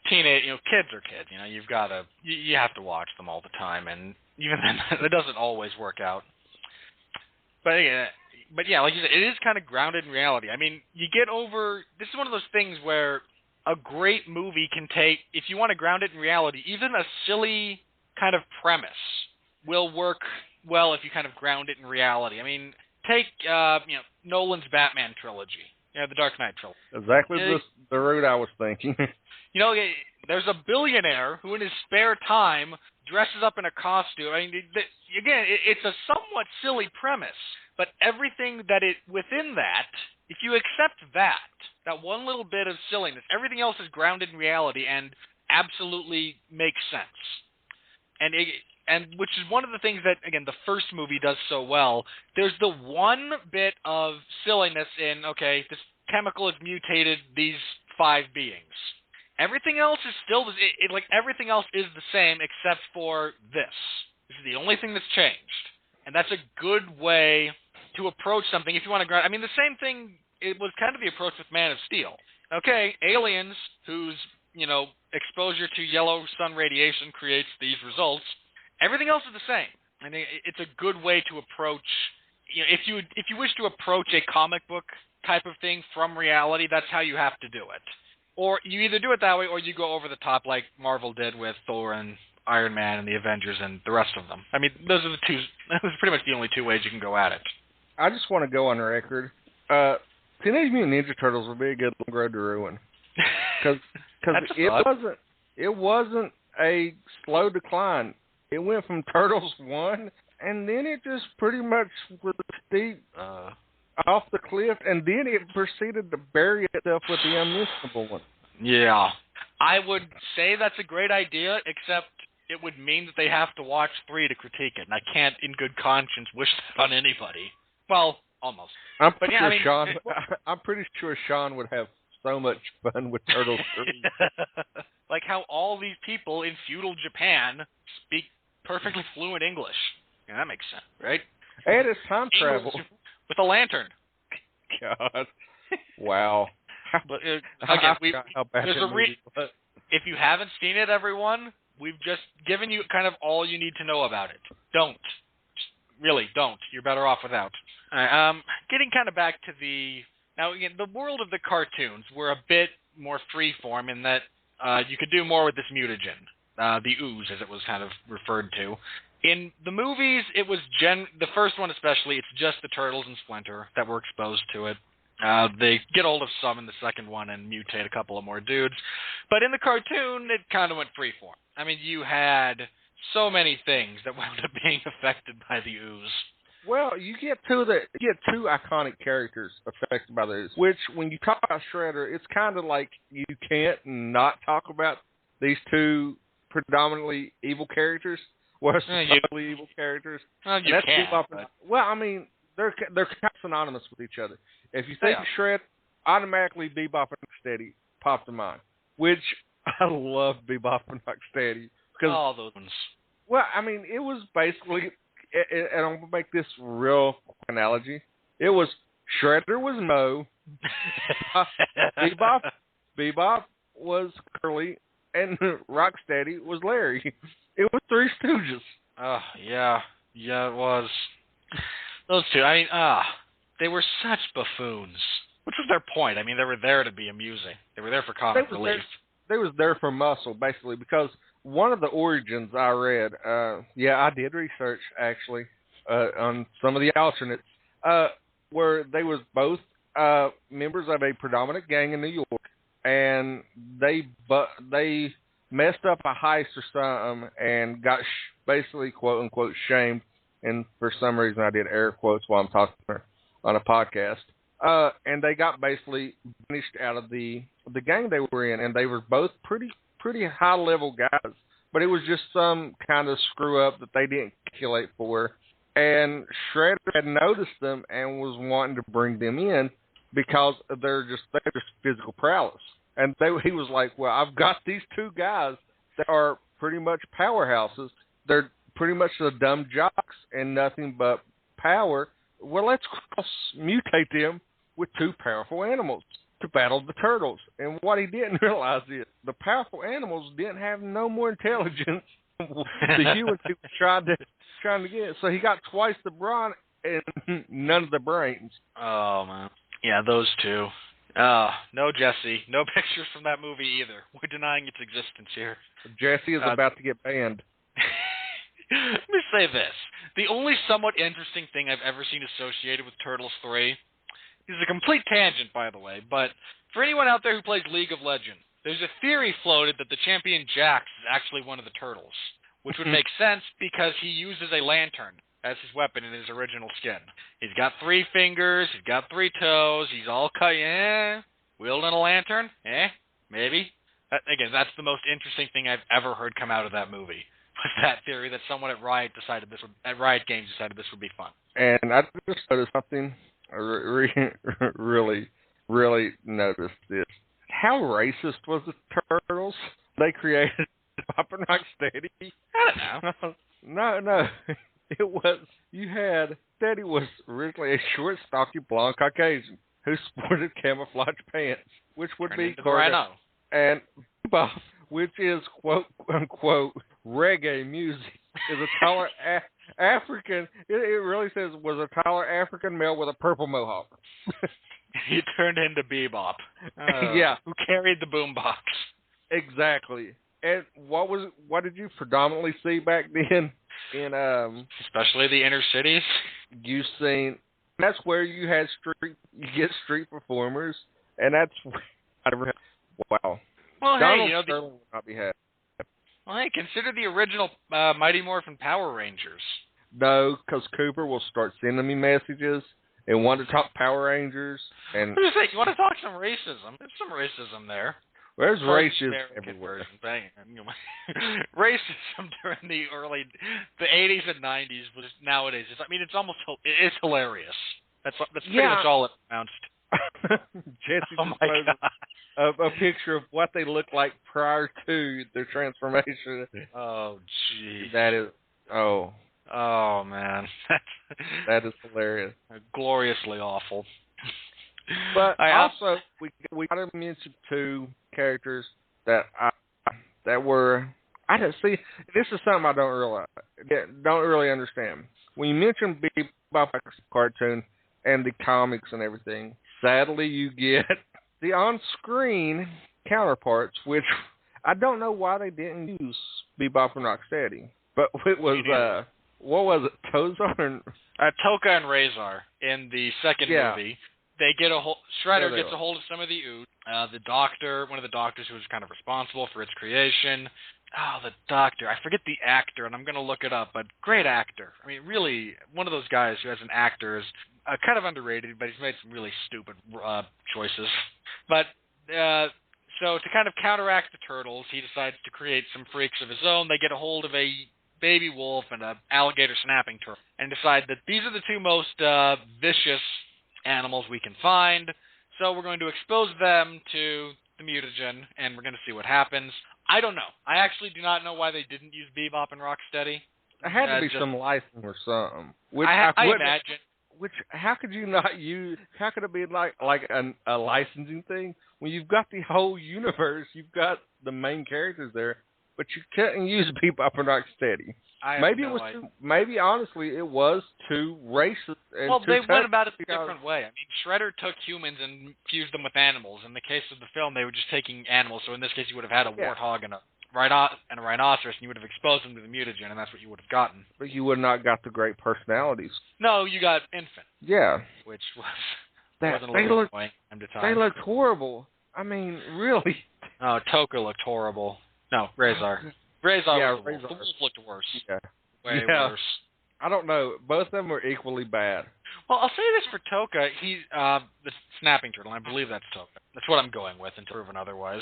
[SPEAKER 3] teenage, kids are kids. You have to watch them all the time, and even then, it doesn't always work out. But yeah, like you said, it is kind of grounded in reality. I mean, this is one of those things where a great movie can take, if you want to ground it in reality, even a silly kind of premise will work well if you kind of ground it in reality. I mean, take Nolan's Batman trilogy, the Dark Knight trilogy.
[SPEAKER 4] Exactly the route I was thinking.
[SPEAKER 3] There's a billionaire who in his spare time dresses up in a costume. I mean, again, it's a somewhat silly premise, but everything within that, if you accept that one little bit of silliness, everything else is grounded in reality and absolutely makes sense. And which is one of the things that, again, the first movie does so well. There's the one bit of silliness in, this chemical has mutated these 5 beings. Everything else is still, everything else is the same except for this. This is the only thing that's changed. And that's a good way to approach something if you want to ground. I mean, the same thing, it was kind of the approach with Man of Steel. Aliens whose, exposure to yellow sun radiation creates these results. Everything else is the same. I think it's a good way to approach, if you wish to approach a comic book type of thing from reality, that's how you have to do it. Or you either do it that way or you go over the top like Marvel did with Thor and Iron Man and the Avengers and the rest of them. I mean, those are pretty much the only 2 ways you can go at it.
[SPEAKER 4] I just want to go on record. Teenage Mutant Ninja Turtles would be a good road to ruin. Because it wasn't a slow decline. It went from Turtles 1, and then it just pretty much was steep off the cliff, and then it proceeded to bury itself with the unmissable one.
[SPEAKER 3] Yeah. I would say that's a great idea, except it would mean that they have to watch 3 to critique it, and I can't, in good conscience, wish that on anybody. Well, almost.
[SPEAKER 4] I'm pretty sure Sean would have so much fun with Turtles 3.
[SPEAKER 3] Like how all these people in feudal Japan speak perfectly fluent English. Yeah, that makes sense, right?
[SPEAKER 4] And it's time travel.
[SPEAKER 3] With a lantern.
[SPEAKER 4] God. Wow.
[SPEAKER 3] But, again, there's a if you haven't seen it, everyone, we've just given you kind of all you need to know about it. Don't. Really, don't. You're better off without. Getting kind of back to now again, the world of the cartoons were a bit more freeform in that you could do more with this mutagen, the ooze, as it was kind of referred to. In the movies, it was the first one especially, it's just the Turtles and Splinter that were exposed to it. They get hold of some in the second one and mutate a couple of more dudes. But in the cartoon, it kind of went freeform. I mean, you had so many things that wound up being affected by the ooze.
[SPEAKER 4] Well, you get two iconic characters affected by the ooze, which, when you talk about Shredder, it's kind of like you can't not talk about these 2 predominantly evil characters. Well, supposedly evil characters.
[SPEAKER 3] Well, you can't.
[SPEAKER 4] Well, I mean, they're kind of synonymous with each other. If you think of Shred, automatically Bebop and Rocksteady pop to mind. Which I love Bebop and Rocksteady because
[SPEAKER 3] all those ones.
[SPEAKER 4] Well, I mean, it was basically, and I'm gonna make this real analogy. It was Shredder was Mo, Bebop was Curly, and Rocksteady was Larry. It was Three Stooges.
[SPEAKER 3] Oh, yeah, it was. Those two, I mean, they were such buffoons. Which was their point. I mean, they were there to be amusing. They were there for comic relief.
[SPEAKER 4] They was there for muscle, basically, because one of the origins I read, I did research, actually, on some of the alternates, where they was both members of a predominant gang in New York, and they messed up a heist or something and got basically, quote-unquote, shamed, and for some reason I did air quotes while I'm talking on a podcast. And they got basically banished out of the gang they were in, and they were both pretty high-level guys. But it was just some kind of screw-up that they didn't calculate for. And Shredder had noticed them and was wanting to bring them in because they're just physical prowess. And he was like, well, I've got these two guys that are pretty much powerhouses. They're pretty much the dumb jocks and nothing but power. Well, let's mutate them with two powerful animals to battle the turtles. And what he didn't realize is the powerful animals didn't have no more intelligence than the humans he was trying to get. So he got twice the brawn and none of the brains.
[SPEAKER 3] Oh, man. Yeah, those two. No Jesse. No pictures from that movie either. We're denying its existence here.
[SPEAKER 4] Jesse is about to get banned.
[SPEAKER 3] Let me say this. The only somewhat interesting thing I've ever seen associated with Turtles 3 is a complete tangent, by the way, but for anyone out there who plays League of Legends, there's a theory floated that the champion Jax is actually one of the turtles, which would make sense because he uses a lantern as his weapon in his original skin. He's got 3 fingers, he's got 3 toes, he's all cut, wielding a lantern, maybe. Again, that's the most interesting thing I've ever heard come out of that movie. Was that theory that someone at Riot Games decided this would be fun.
[SPEAKER 4] And I just noticed something. I really noticed this. How racist was the Turtles? They created Pop and Rocksteady.
[SPEAKER 3] I don't know.
[SPEAKER 4] No. It was, you had, Steady was originally a short, stocky, blonde Caucasian who sported camouflage pants, which would be
[SPEAKER 3] Rhino.
[SPEAKER 4] And Bob, which is quote unquote reggae music, is a taller African. It really says was a taller African male with a purple mohawk.
[SPEAKER 3] He turned into Bebop.
[SPEAKER 4] Yeah,
[SPEAKER 3] who carried the boombox.
[SPEAKER 4] Exactly. And what did you predominantly see back then?
[SPEAKER 3] Especially the inner cities.
[SPEAKER 4] That's where you get street performers, and that's wow.
[SPEAKER 3] Well,
[SPEAKER 4] Donald
[SPEAKER 3] hey,
[SPEAKER 4] Sterling would not be happy.
[SPEAKER 3] Well, hey, consider the original Mighty Morphin Power Rangers.
[SPEAKER 4] No, because Cooper will start sending me messages and want to talk Power Rangers. And
[SPEAKER 3] I'm just saying, you want to talk some racism? There's some racism there.
[SPEAKER 4] There's racism everywhere.
[SPEAKER 3] Racism during the 80s and 90s was nowadays. It's hilarious. That's pretty much all it amounts to.
[SPEAKER 4] Jesse a picture of what they looked like prior to their transformation.
[SPEAKER 3] Oh, jeez.
[SPEAKER 4] That is,
[SPEAKER 3] oh man.
[SPEAKER 4] That is hilarious.
[SPEAKER 3] Gloriously awful.
[SPEAKER 4] But we got to mention 2 characters that were, I don't see. This is something I don't really understand. When you mention Bebop cartoon and the comics and everything, sadly you get the on-screen counterparts, which I don't know why they didn't use Bebop and Rocksteady, but it was what was it, Tozar and
[SPEAKER 3] Toka and Razor in the second movie. They get Shredder gets a hold of some of the Ood. The doctor, one of the doctors who was kind of responsible for its creation. Oh, the doctor. I forget the actor, and I'm going to look it up, but great actor. I mean, really, one of those guys who has an actor is kind of underrated, but he's made some really stupid choices. But So to kind of counteract the turtles, he decides to create some freaks of his own. They get a hold of a baby wolf and an alligator snapping turtle and decide that these are the two most vicious animals we can find. So we're going to expose them to the mutagen, and we're going to see what happens. I don't know. I actually do not know why they didn't use Bebop and Rocksteady.
[SPEAKER 4] There had to be some license or something. Which
[SPEAKER 3] I imagine.
[SPEAKER 4] Which, how could you not use, how could it be like a licensing thing? When you've got the whole universe, you've got the main characters there, but you couldn't use Bebop and Rocksteady. Maybe honestly it was too racist. And
[SPEAKER 3] well, they went about it a different way. I mean, Shredder took humans and fused them with animals. In the case of the film, they were just taking animals. So in this case, you would have had a warthog and a rhinoceros, and you would have exposed them to the mutagen, and that's what you would have gotten.
[SPEAKER 4] But you would not got the great personalities.
[SPEAKER 3] No, you got Infant.
[SPEAKER 4] Yeah.
[SPEAKER 3] Which
[SPEAKER 4] they looked horrible. I mean, really.
[SPEAKER 3] Oh, Toka looked horrible. No, Razor. Razor was the wolf. The wolf looked worse.
[SPEAKER 4] Yeah.
[SPEAKER 3] Way worse.
[SPEAKER 4] I don't know. Both of them were equally bad.
[SPEAKER 3] Well, I'll say this for Toka. He's the snapping turtle, and I believe that's Toka. That's what I'm going with until proven otherwise.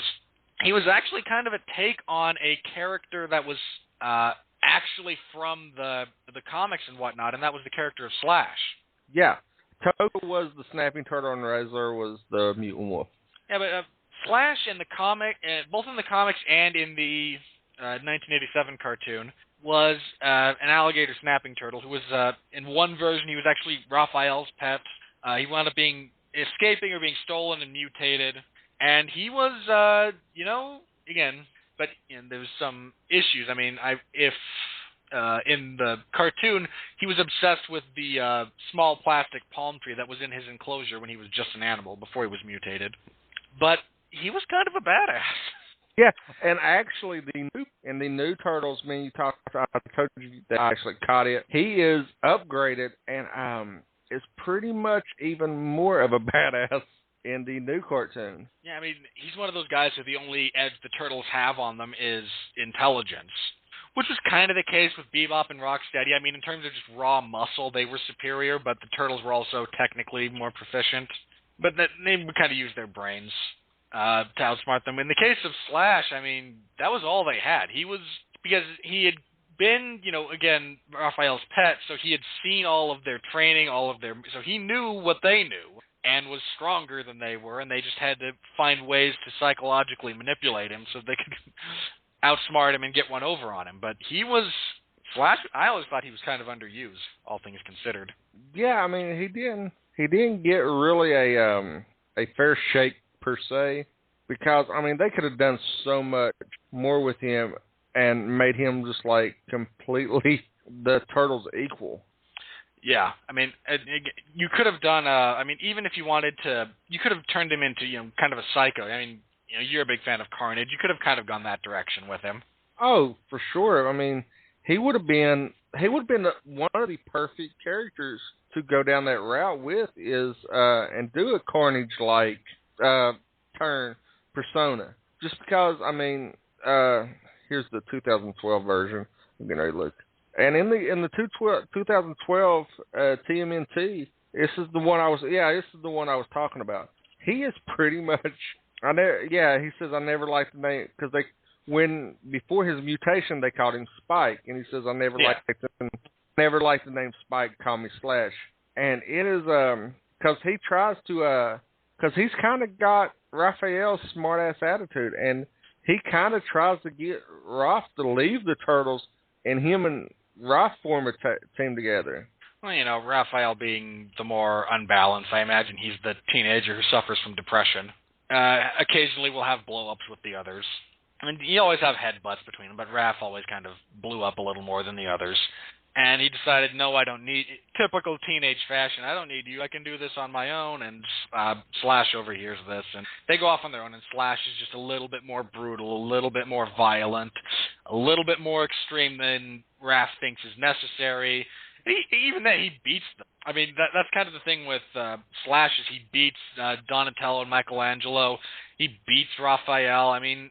[SPEAKER 3] He was actually kind of a take on a character that was actually from the comics and whatnot, and that was the character of Slash.
[SPEAKER 4] Yeah. Toka was the snapping turtle, and Razor was the mutant wolf.
[SPEAKER 3] Yeah, but Slash in the comic, both in the comics and in the 1987 cartoon, was an alligator snapping turtle who was, in one version, he was actually Raphael's pet. He wound up escaping or being stolen and mutated. And he was, again, but there was some issues. I mean, in the cartoon, he was obsessed with the small plastic palm tree that was in his enclosure when he was just an animal before he was mutated. But he was kind of a badass.
[SPEAKER 4] Yeah, and actually, in the new Turtles, I mean, I told you that I actually caught it. He is upgraded and is pretty much even more of a badass in the new cartoon.
[SPEAKER 3] Yeah, I mean, he's one of those guys who the only edge the Turtles have on them is intelligence, which was kind of the case with Bebop and Rocksteady. I mean, in terms of just raw muscle, they were superior, but the Turtles were also technically more proficient. But they would kind of use their brains to outsmart them. In the case of Slash, I mean, that was all they had. Because he had been, again, Raphael's pet, so he had seen all of their training, so he knew what they knew and was stronger than they were, and they just had to find ways to psychologically manipulate him so they could outsmart him and get one over on him. But Slash, I always thought he was kind of underused, all things considered.
[SPEAKER 4] Yeah, I mean, he didn't get really a fair shake per se, because I mean they could have done so much more with him and made him just like completely the Turtles equal.
[SPEAKER 3] Yeah, I mean you could have done even if you wanted to, you could have turned him into kind of a psycho. I mean you're a big fan of Carnage. You could have kind of gone that direction with him.
[SPEAKER 4] Oh, for sure. I mean he would have been one of the perfect characters to go down that route with and do a Carnage like turn persona, just because I mean here's the 2012 version. I'm gonna look, and in the 2012 TMNT, this is the one I was talking about. He is pretty much he says I never liked the name because before his mutation they called him Spike, and he says I never liked the name Spike, call me Slash, and it is because he tries to because he's kind of got Raphael's smart-ass attitude, and he kind of tries to get Raph to leave the Turtles, and him and Raph form a team together.
[SPEAKER 3] Well, Raphael being the more unbalanced, I imagine he's the teenager who suffers from depression. Occasionally we'll have blow-ups with the others. I mean, you always have headbutts between them, but Raph always kind of blew up a little more than the others. And he decided, no, I don't need, typical teenage fashion, I don't need you, I can do this on my own, and Slash overhears this, and they go off on their own, and Slash is just a little bit more brutal, a little bit more violent, a little bit more extreme than Raph thinks is necessary. Even then, he beats them. I mean, that's kind of the thing with Slash, is he beats Donatello and Michelangelo, he beats Raphael. I mean,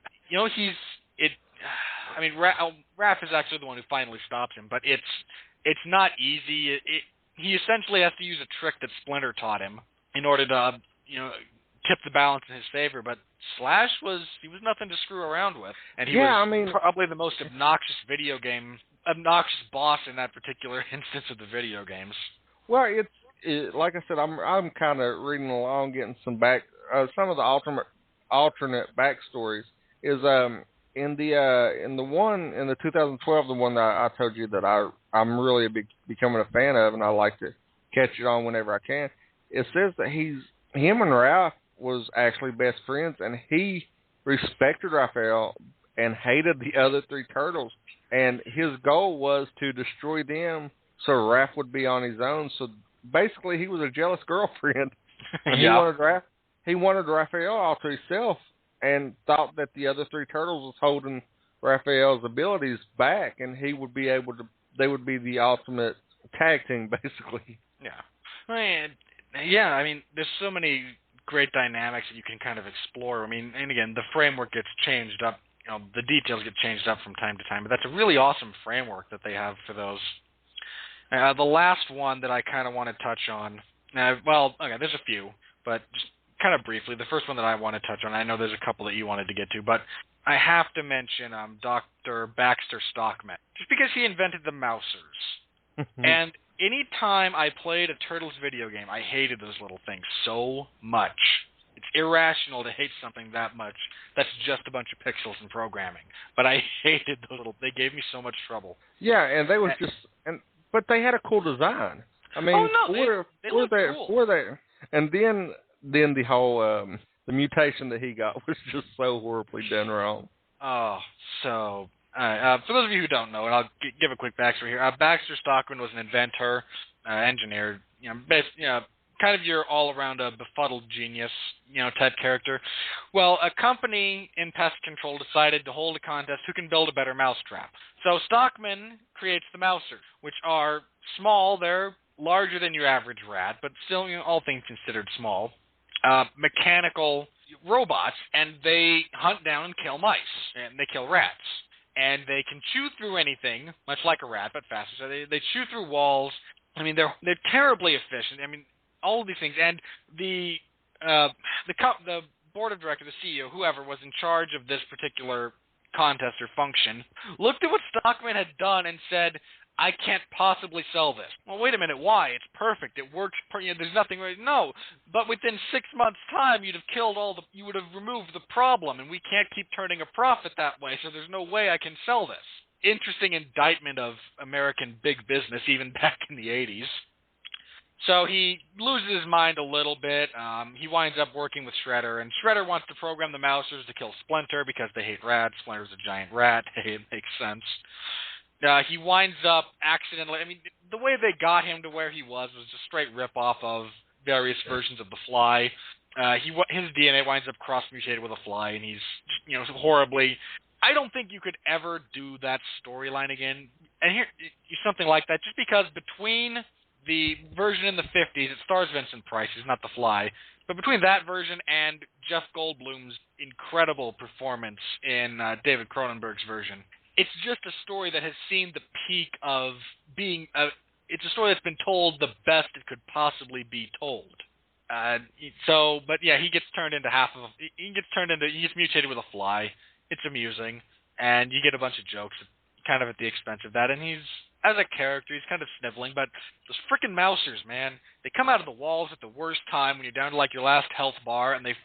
[SPEAKER 3] Raph is actually the one who finally stops him, but it's not easy. He essentially has to use a trick that Splinter taught him in order to tipped the balance in his favor. But Slash was nothing to screw around with, and he probably the most obnoxious boss in that particular instance of the video games.
[SPEAKER 4] Well, it's like I said, I'm kind of reading along, getting some some of the alternate backstories. Is in the 2012, the one that I told you that I'm really becoming a fan of, and I like to catch it on whenever I can. It says that him and Ralph was actually best friends, and he respected Raphael and hated the other three turtles, and his goal was to destroy them so Raph would be on his own. So basically, he was a jealous girlfriend.
[SPEAKER 3] Yeah.
[SPEAKER 4] He wanted Raphael all to himself, and thought that the other three turtles was holding Raphael's abilities back, and they would be the ultimate tag team, basically.
[SPEAKER 3] Yeah. I mean, there's so many great dynamics that you can kind of explore. I mean, and again, the framework gets changed up. The details get changed up from time to time, but that's a really awesome framework that they have for those. The last one that I kind of want to touch on, there's a few, but just kind of briefly, the first one that I want to touch on, I know there's a couple that you wanted to get to, but I have to mention Dr. Baxter Stockman, just because he invented the Mousers. And any time I played a Turtles video game, I hated those little things so much. It's irrational to hate something that much. That's just a bunch of pixels in programming. But I hated those little. They gave me so much trouble.
[SPEAKER 4] Yeah, and they was but they had a cool design. I mean,
[SPEAKER 3] they look cool.
[SPEAKER 4] And then the whole the mutation that he got was just so horribly done wrong.
[SPEAKER 3] Oh, so for those of you who don't know, and I'll give a quick backstory here. Baxter Stockman was an inventor, engineer, kind of your all-around befuddled genius, type character. Well, a company in pest control decided to hold a contest who can build a better mousetrap. So Stockman creates the Mousers, which are small. They're larger than your average rat, but still, all things considered, small. Mechanical robots, and they hunt down and kill mice, and they kill rats. And they can chew through anything, much like a rat, but faster. So they chew through walls. I mean, they're terribly efficient. I mean, all of these things. And the board of directors, the CEO, whoever was in charge of this particular contest or function, looked at what Stockman had done and said, I can't possibly sell this. Well, wait a minute, why? It's perfect. It works. There's nothing right. No, but within 6 months' time, you would have removed the problem, and we can't keep turning a profit that way, so there's no way I can sell this. Interesting indictment of American big business, even back in the 80s. So he loses his mind a little bit. He winds up working with Shredder, and Shredder wants to program the Mousers to kill Splinter because they hate rats. Splinter's a giant rat. Hey, it makes sense. He winds up accidentally. I mean, the way they got him to where he was just straight rip-off of various versions of the Fly. His DNA winds up cross-mutated with a fly, and he's just, horribly. I don't think you could ever do that storyline again. And here, something like that, just because between the version in the 50s, it stars Vincent Price, he's not the Fly, but between that version and Jeff Goldblum's incredible performance in David Cronenberg's version, it's just a story that has seen the peak of being it's a story that's been told the best it could possibly be told. He gets turned into he gets mutated with a fly. It's amusing, and you get a bunch of jokes kind of at the expense of that, and as a character, he's kind of sniveling, but those frickin' Mousers, man, they come out of the walls at the worst time when you're down to like your last health bar, and they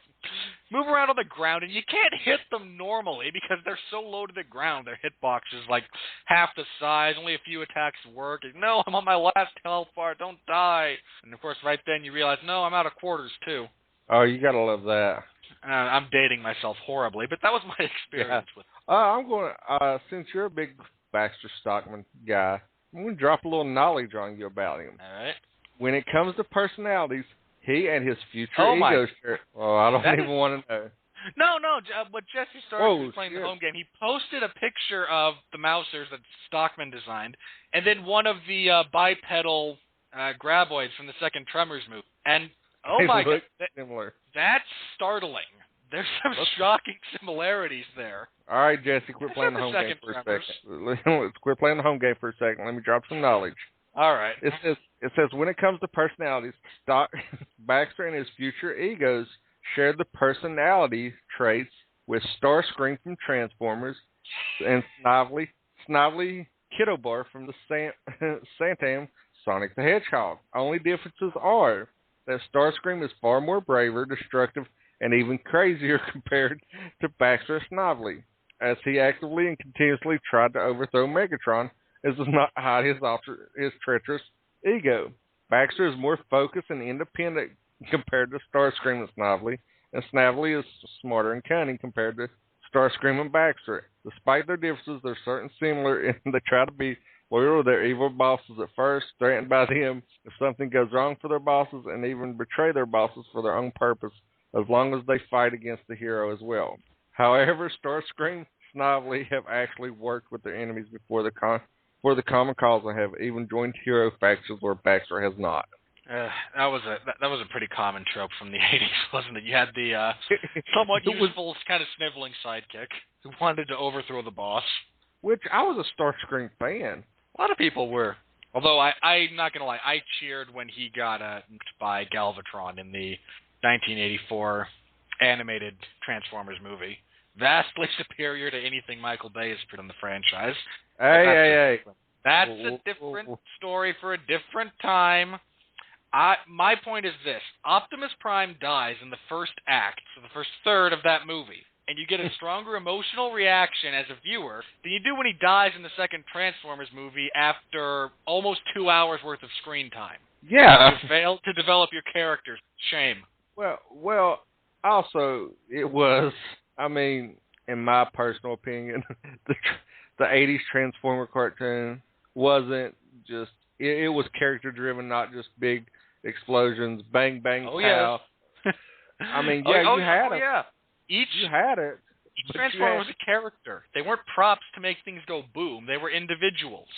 [SPEAKER 3] move around on the ground, and you can't hit them normally because they're so low to the ground. Their hitbox is like half the size, only a few attacks work. No, I'm on my last health bar, don't die. And of course, right then you realize, no, I'm out of quarters too.
[SPEAKER 4] Oh, you gotta love that.
[SPEAKER 3] I'm dating myself horribly, but that was my experience with it.
[SPEAKER 4] I'm going to, since you're a big Baxter Stockman guy, I'm going to drop a little knowledge on you about him.
[SPEAKER 3] All right.
[SPEAKER 4] When it comes to personalities, he and his future ego share. Oh, I don't even want to know.
[SPEAKER 3] No. What Jesse started was playing the home game. He posted a picture of the Mousers that Stockman designed, and then one of the bipedal graboids from the second Tremors movie. And oh my God,
[SPEAKER 4] similar.
[SPEAKER 3] That's startling. There's some shocking similarities there.
[SPEAKER 4] All right, Jesse, quit playing the home game for a second. Let's quit playing the home game for a second. Let me drop some knowledge.
[SPEAKER 3] All right.
[SPEAKER 4] It says when it comes to personalities, Baxter and his future egos shared the personality traits with Starscream from Transformers and Snively Kiddobar from the Santam Sonic the Hedgehog. Only differences are that Starscream is far more braver, destructive, and even crazier compared to Baxter Snively, as he actively and continuously tried to overthrow Megatron, as does not hide his treacherous ego. Baxter is more focused and independent compared to Starscream and Snively, and Snively is smarter and cunning compared to Starscream and Baxter. Despite their differences, they're certainly similar, and they try to be loyal to their evil bosses at first, threatened by them if something goes wrong for their bosses, and even betray their bosses for their own purpose, as long as they fight against the hero as well. However, Starscream and Snively have actually worked with their enemies before the common cause and have even joined hero factions where Baxter has not.
[SPEAKER 3] That was a pretty common trope from the 80s, wasn't it? You had the somewhat useful, kind of sniveling sidekick who wanted to overthrow the boss.
[SPEAKER 4] Which I was a Starscream fan.
[SPEAKER 3] A lot of people were. Although I'm not going to lie, I cheered when he got nuked by Galvatron in the 1984 animated Transformers movie. Vastly superior to anything Michael Bay has put in the franchise.
[SPEAKER 4] Hey.
[SPEAKER 3] That's a different story for a different time. My point is this. Optimus Prime dies in the first act, so the first third of that movie. And you get a stronger emotional reaction as a viewer than you do when he dies in the second Transformers movie after almost 2 hours worth of screen time.
[SPEAKER 4] Yeah.
[SPEAKER 3] You failed to develop your characters. Shame.
[SPEAKER 4] Well, also, it was, in my personal opinion, the 80s Transformer cartoon wasn't just, it was character-driven, not just big explosions, bang, bang, pow.
[SPEAKER 3] Yes.
[SPEAKER 4] You had it.
[SPEAKER 3] Yeah.
[SPEAKER 4] You had it.
[SPEAKER 3] Each Transformer was a character. They weren't props to make things go boom. They were individuals.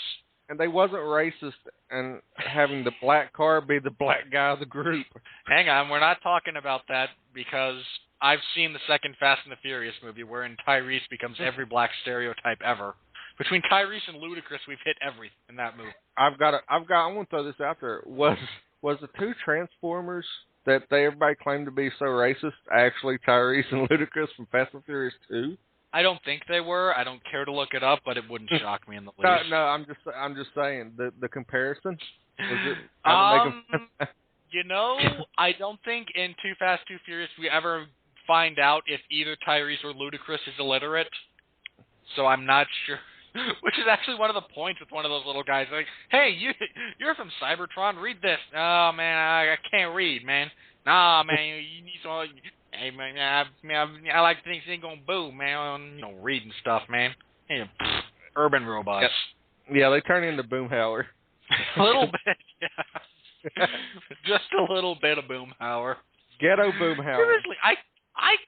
[SPEAKER 4] And they wasn't racist and having the black car be the black guy of the group.
[SPEAKER 3] Hang on, we're not talking about that because I've seen the second Fast and the Furious movie wherein Tyrese becomes every black stereotype ever. Between Tyrese and Ludacris, we've hit everything in that movie.
[SPEAKER 4] I want to throw this out there. Was the two Transformers that everybody claimed to be so racist actually Tyrese and Ludacris from Fast and Furious 2?
[SPEAKER 3] I don't think they were. I don't care to look it up, but it wouldn't shock me in the least.
[SPEAKER 4] No, I'm just saying the comparison. Was it?
[SPEAKER 3] I don't think in Too Fast, Too Furious we ever find out if either Tyrese or Ludacris is illiterate. So I'm not sure. Which is actually one of the points with one of those little guys. Like, hey, you're from Cybertron. Read this. Oh man, I can't read, man. Nah, man, you need some. Hey man, I like things ain't gonna boom, man. Reading stuff, man. Hey, urban robots.
[SPEAKER 4] Yeah, they turn into Boomhauer.
[SPEAKER 3] A little bit, yeah. Just a little bit of Boomhauer.
[SPEAKER 4] Ghetto Boomhauer.
[SPEAKER 3] Seriously, I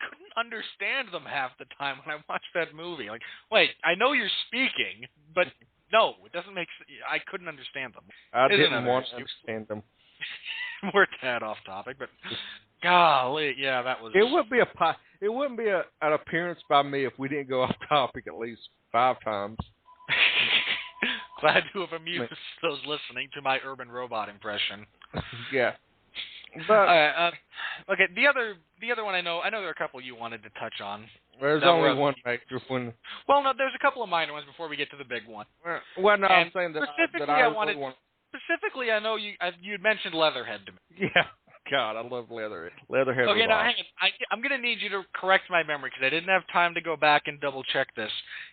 [SPEAKER 3] couldn't understand them half the time when I watched that movie. Like, wait, I know you're speaking, but no, it doesn't make sense. I couldn't understand them.
[SPEAKER 4] I didn't want to understand them.
[SPEAKER 3] We're tad off topic, but golly, yeah, that was.
[SPEAKER 4] It wouldn't be an appearance by me if we didn't go off topic at least 5 times.
[SPEAKER 3] Glad to have amused those listening to my urban robot impression.
[SPEAKER 4] Yeah. But
[SPEAKER 3] okay, the other one I know there are a couple you wanted to touch on.
[SPEAKER 4] There's only one major one.
[SPEAKER 3] Well, no, there's a couple of minor ones before we get to the big one.
[SPEAKER 4] Well, no, I'm saying that
[SPEAKER 3] specifically, I know you had mentioned Leatherhead to me.
[SPEAKER 4] Yeah. God, I love Leatherhead. Leatherhead.
[SPEAKER 3] Okay, now hang on. I'm going to need you to correct my memory because I didn't have time to go back and double check this.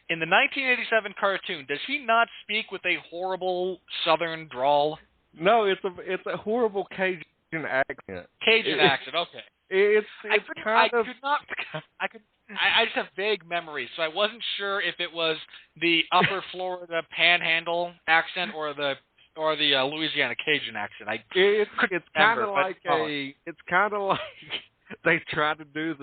[SPEAKER 3] In the 1987 cartoon, does he not speak with a horrible Southern drawl?
[SPEAKER 4] No, it's a horrible Cajun accent.
[SPEAKER 3] Cajun accent. Okay. I just have vague memories, so I wasn't sure if it was the Upper Florida Panhandle accent or the Louisiana Cajun accent.
[SPEAKER 4] It's kind of like they tried to do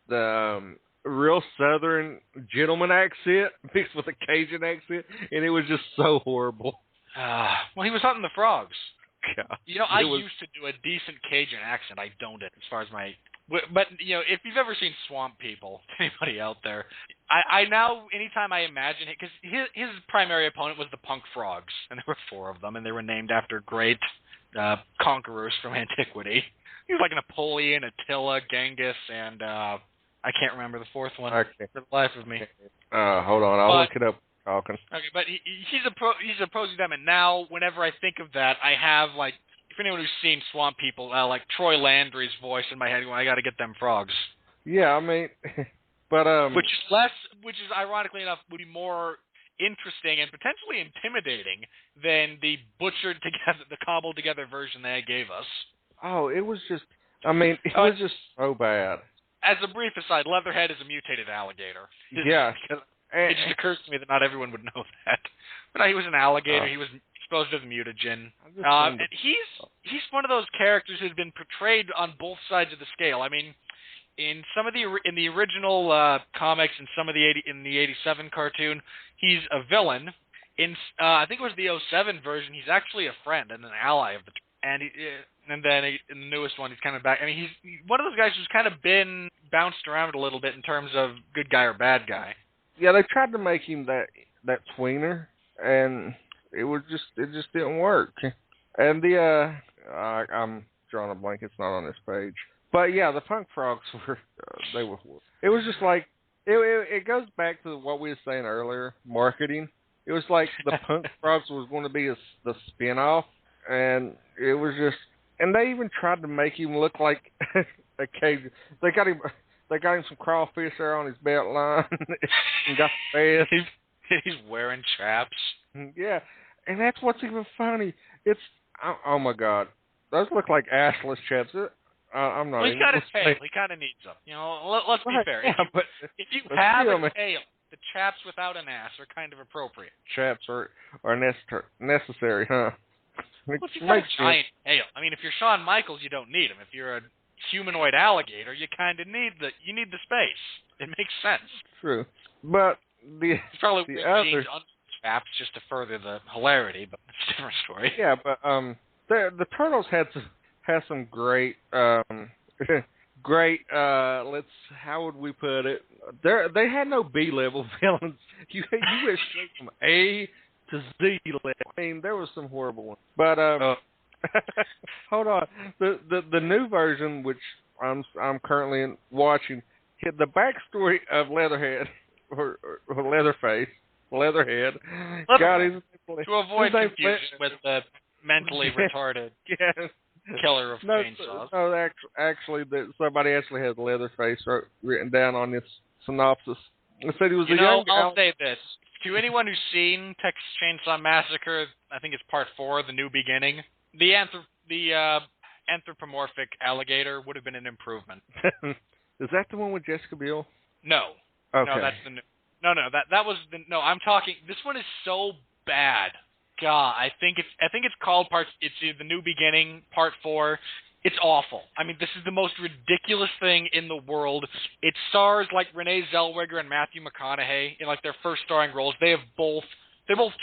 [SPEAKER 4] the real Southern gentleman accent mixed with a Cajun accent, and it was just so horrible.
[SPEAKER 3] Well, he was hunting the frogs.
[SPEAKER 4] God,
[SPEAKER 3] I used to do a decent Cajun accent. I don't it as far as my. But, if you've ever seen Swamp People, anybody out there, I now, anytime I imagine it, because his primary opponent was the Punk Frogs, and there were 4 of them, and they were named after great conquerors from antiquity. He was like Napoleon, Attila, Genghis, and I can't remember the fourth one for the life of me.
[SPEAKER 4] Hold on, I'll look it up. Talking.
[SPEAKER 3] Okay, but he's opposing them, and now whenever I think of that, I have like, if anyone who's seen Swamp People, like Troy Landry's voice in my head going, I got to get them frogs.
[SPEAKER 4] Yeah, I mean, but
[SPEAKER 3] which is ironically enough would be more interesting and potentially intimidating than the butchered together, the cobbled together version they gave us.
[SPEAKER 4] Oh, it was just, I mean, it was just so bad.
[SPEAKER 3] As a brief aside, Leatherhead is a mutated alligator.
[SPEAKER 4] Yeah.
[SPEAKER 3] It just occurs to me that not everyone would know that. But he was an alligator. He was exposed to the mutagen. And he's one of those characters who's been portrayed on both sides of the scale. I mean, in the original comics and some of in the 87 cartoon, he's a villain. In I think it was the 07 version, he's actually a friend and an ally of the. And then in the newest one, he's kind of back. I mean, he's one of those guys who's kind of been bounced around a little bit in terms of good guy or bad guy.
[SPEAKER 4] Yeah, they tried to make him that tweener, and it just didn't work. And I'm drawing a blank. It's not on this page. But yeah, the punk frogs were It was just like it goes back to what we were saying earlier, marketing. It was like the punk frogs was going to be the spin-off, and it was just. And they even tried to make him look like a cage. They got him some crawfish there on his belt line and got the fez.
[SPEAKER 3] He's wearing chaps.
[SPEAKER 4] Yeah, and that's what's even funny. It's oh my God, those look like assless chaps. I'm not.
[SPEAKER 3] Well, he's got his tail. He kind of needs them. You know, let's be fair.
[SPEAKER 4] Yeah,
[SPEAKER 3] if you have a tail, the chaps without an ass are kind of appropriate.
[SPEAKER 4] Chaps are necessary, huh?
[SPEAKER 3] Well, if you've got a giant tail, I mean, if you're Shawn Michaels, you don't need him. If you're a humanoid alligator, you kind of need the space. It makes sense.
[SPEAKER 4] True, but
[SPEAKER 3] it's probably the chaps just to further the hilarity, but it's a different story.
[SPEAKER 4] Yeah, but the Turtles had some great how would we put it? They had no B-level villains. You went straight from A to Z level. I mean, there was some horrible ones. But hold on, the new version, which I'm currently watching, the backstory of Leatherhead or Leatherface, Leatherhead. God,
[SPEAKER 3] to avoid confusion with the mentally retarded killer of chainsaws.
[SPEAKER 4] No, actually, somebody actually has Leatherface written down on this synopsis. It said he was
[SPEAKER 3] I'll say this. To anyone who's seen Texas Chainsaw Massacre, I think it's part 4, The New Beginning, the anthropomorphic alligator would have been an improvement.
[SPEAKER 4] Is that the one with Jessica Biel?
[SPEAKER 3] No.
[SPEAKER 4] Okay.
[SPEAKER 3] No, that's the new. No, that was the. No, I'm talking. This one is so bad. God, I think it's called It's The New Beginning, Part 4. It's awful. I mean, this is the most ridiculous thing in the world. It stars like Renee Zellweger and Matthew McConaughey in like their first starring roles. They both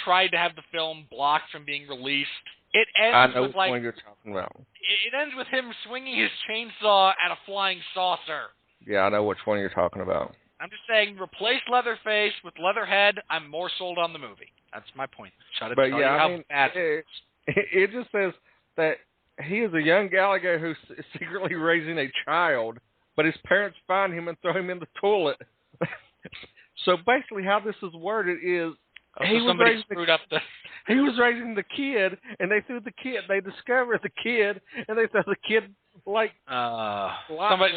[SPEAKER 3] tried to have the film blocked from being released. It ends with like.
[SPEAKER 4] I know which one you're talking about.
[SPEAKER 3] It ends with him swinging his chainsaw at a flying saucer.
[SPEAKER 4] Yeah, I know which one you're talking about.
[SPEAKER 3] I'm just saying, replace Leatherface with Leatherhead. I'm more sold on the movie. That's my point.
[SPEAKER 4] But yeah, I mean, it just says that he is a young alligator who's secretly raising a child, but his parents find him and throw him in the toilet. So basically, how this is worded is he was raising the kid, and they threw the kid. They discovered the kid, and they threw the kid like
[SPEAKER 3] somebody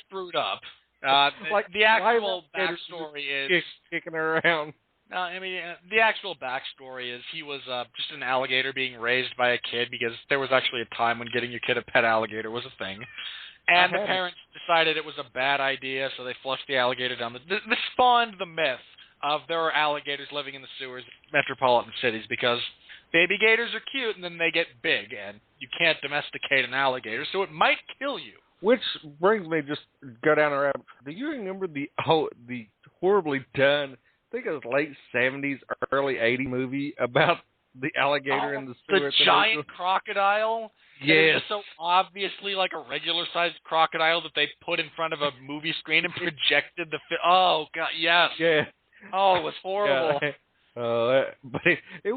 [SPEAKER 3] screwed up. The actual backstory is
[SPEAKER 4] kicking her around.
[SPEAKER 3] No, I mean, the actual backstory is he was just an alligator being raised by a kid because there was actually a time when getting your kid a pet alligator was a thing. And the parents decided it was a bad idea, so they flushed the alligator down. This spawned the myth of there are alligators living in the sewers of metropolitan cities because baby gators are cute and then they get big, and you can't domesticate an alligator, so it might kill you.
[SPEAKER 4] Which brings me just go down a rabbit. Do you remember the horribly done, I think it was late 70s, early 80s movie about the alligator in the sewer?
[SPEAKER 3] The giant crocodile?
[SPEAKER 4] Yes.
[SPEAKER 3] It's so obviously like a regular-sized crocodile that they put in front of a movie screen and projected the film. Oh, God, yes.
[SPEAKER 4] Yeah.
[SPEAKER 3] Oh, it was horrible.
[SPEAKER 4] But it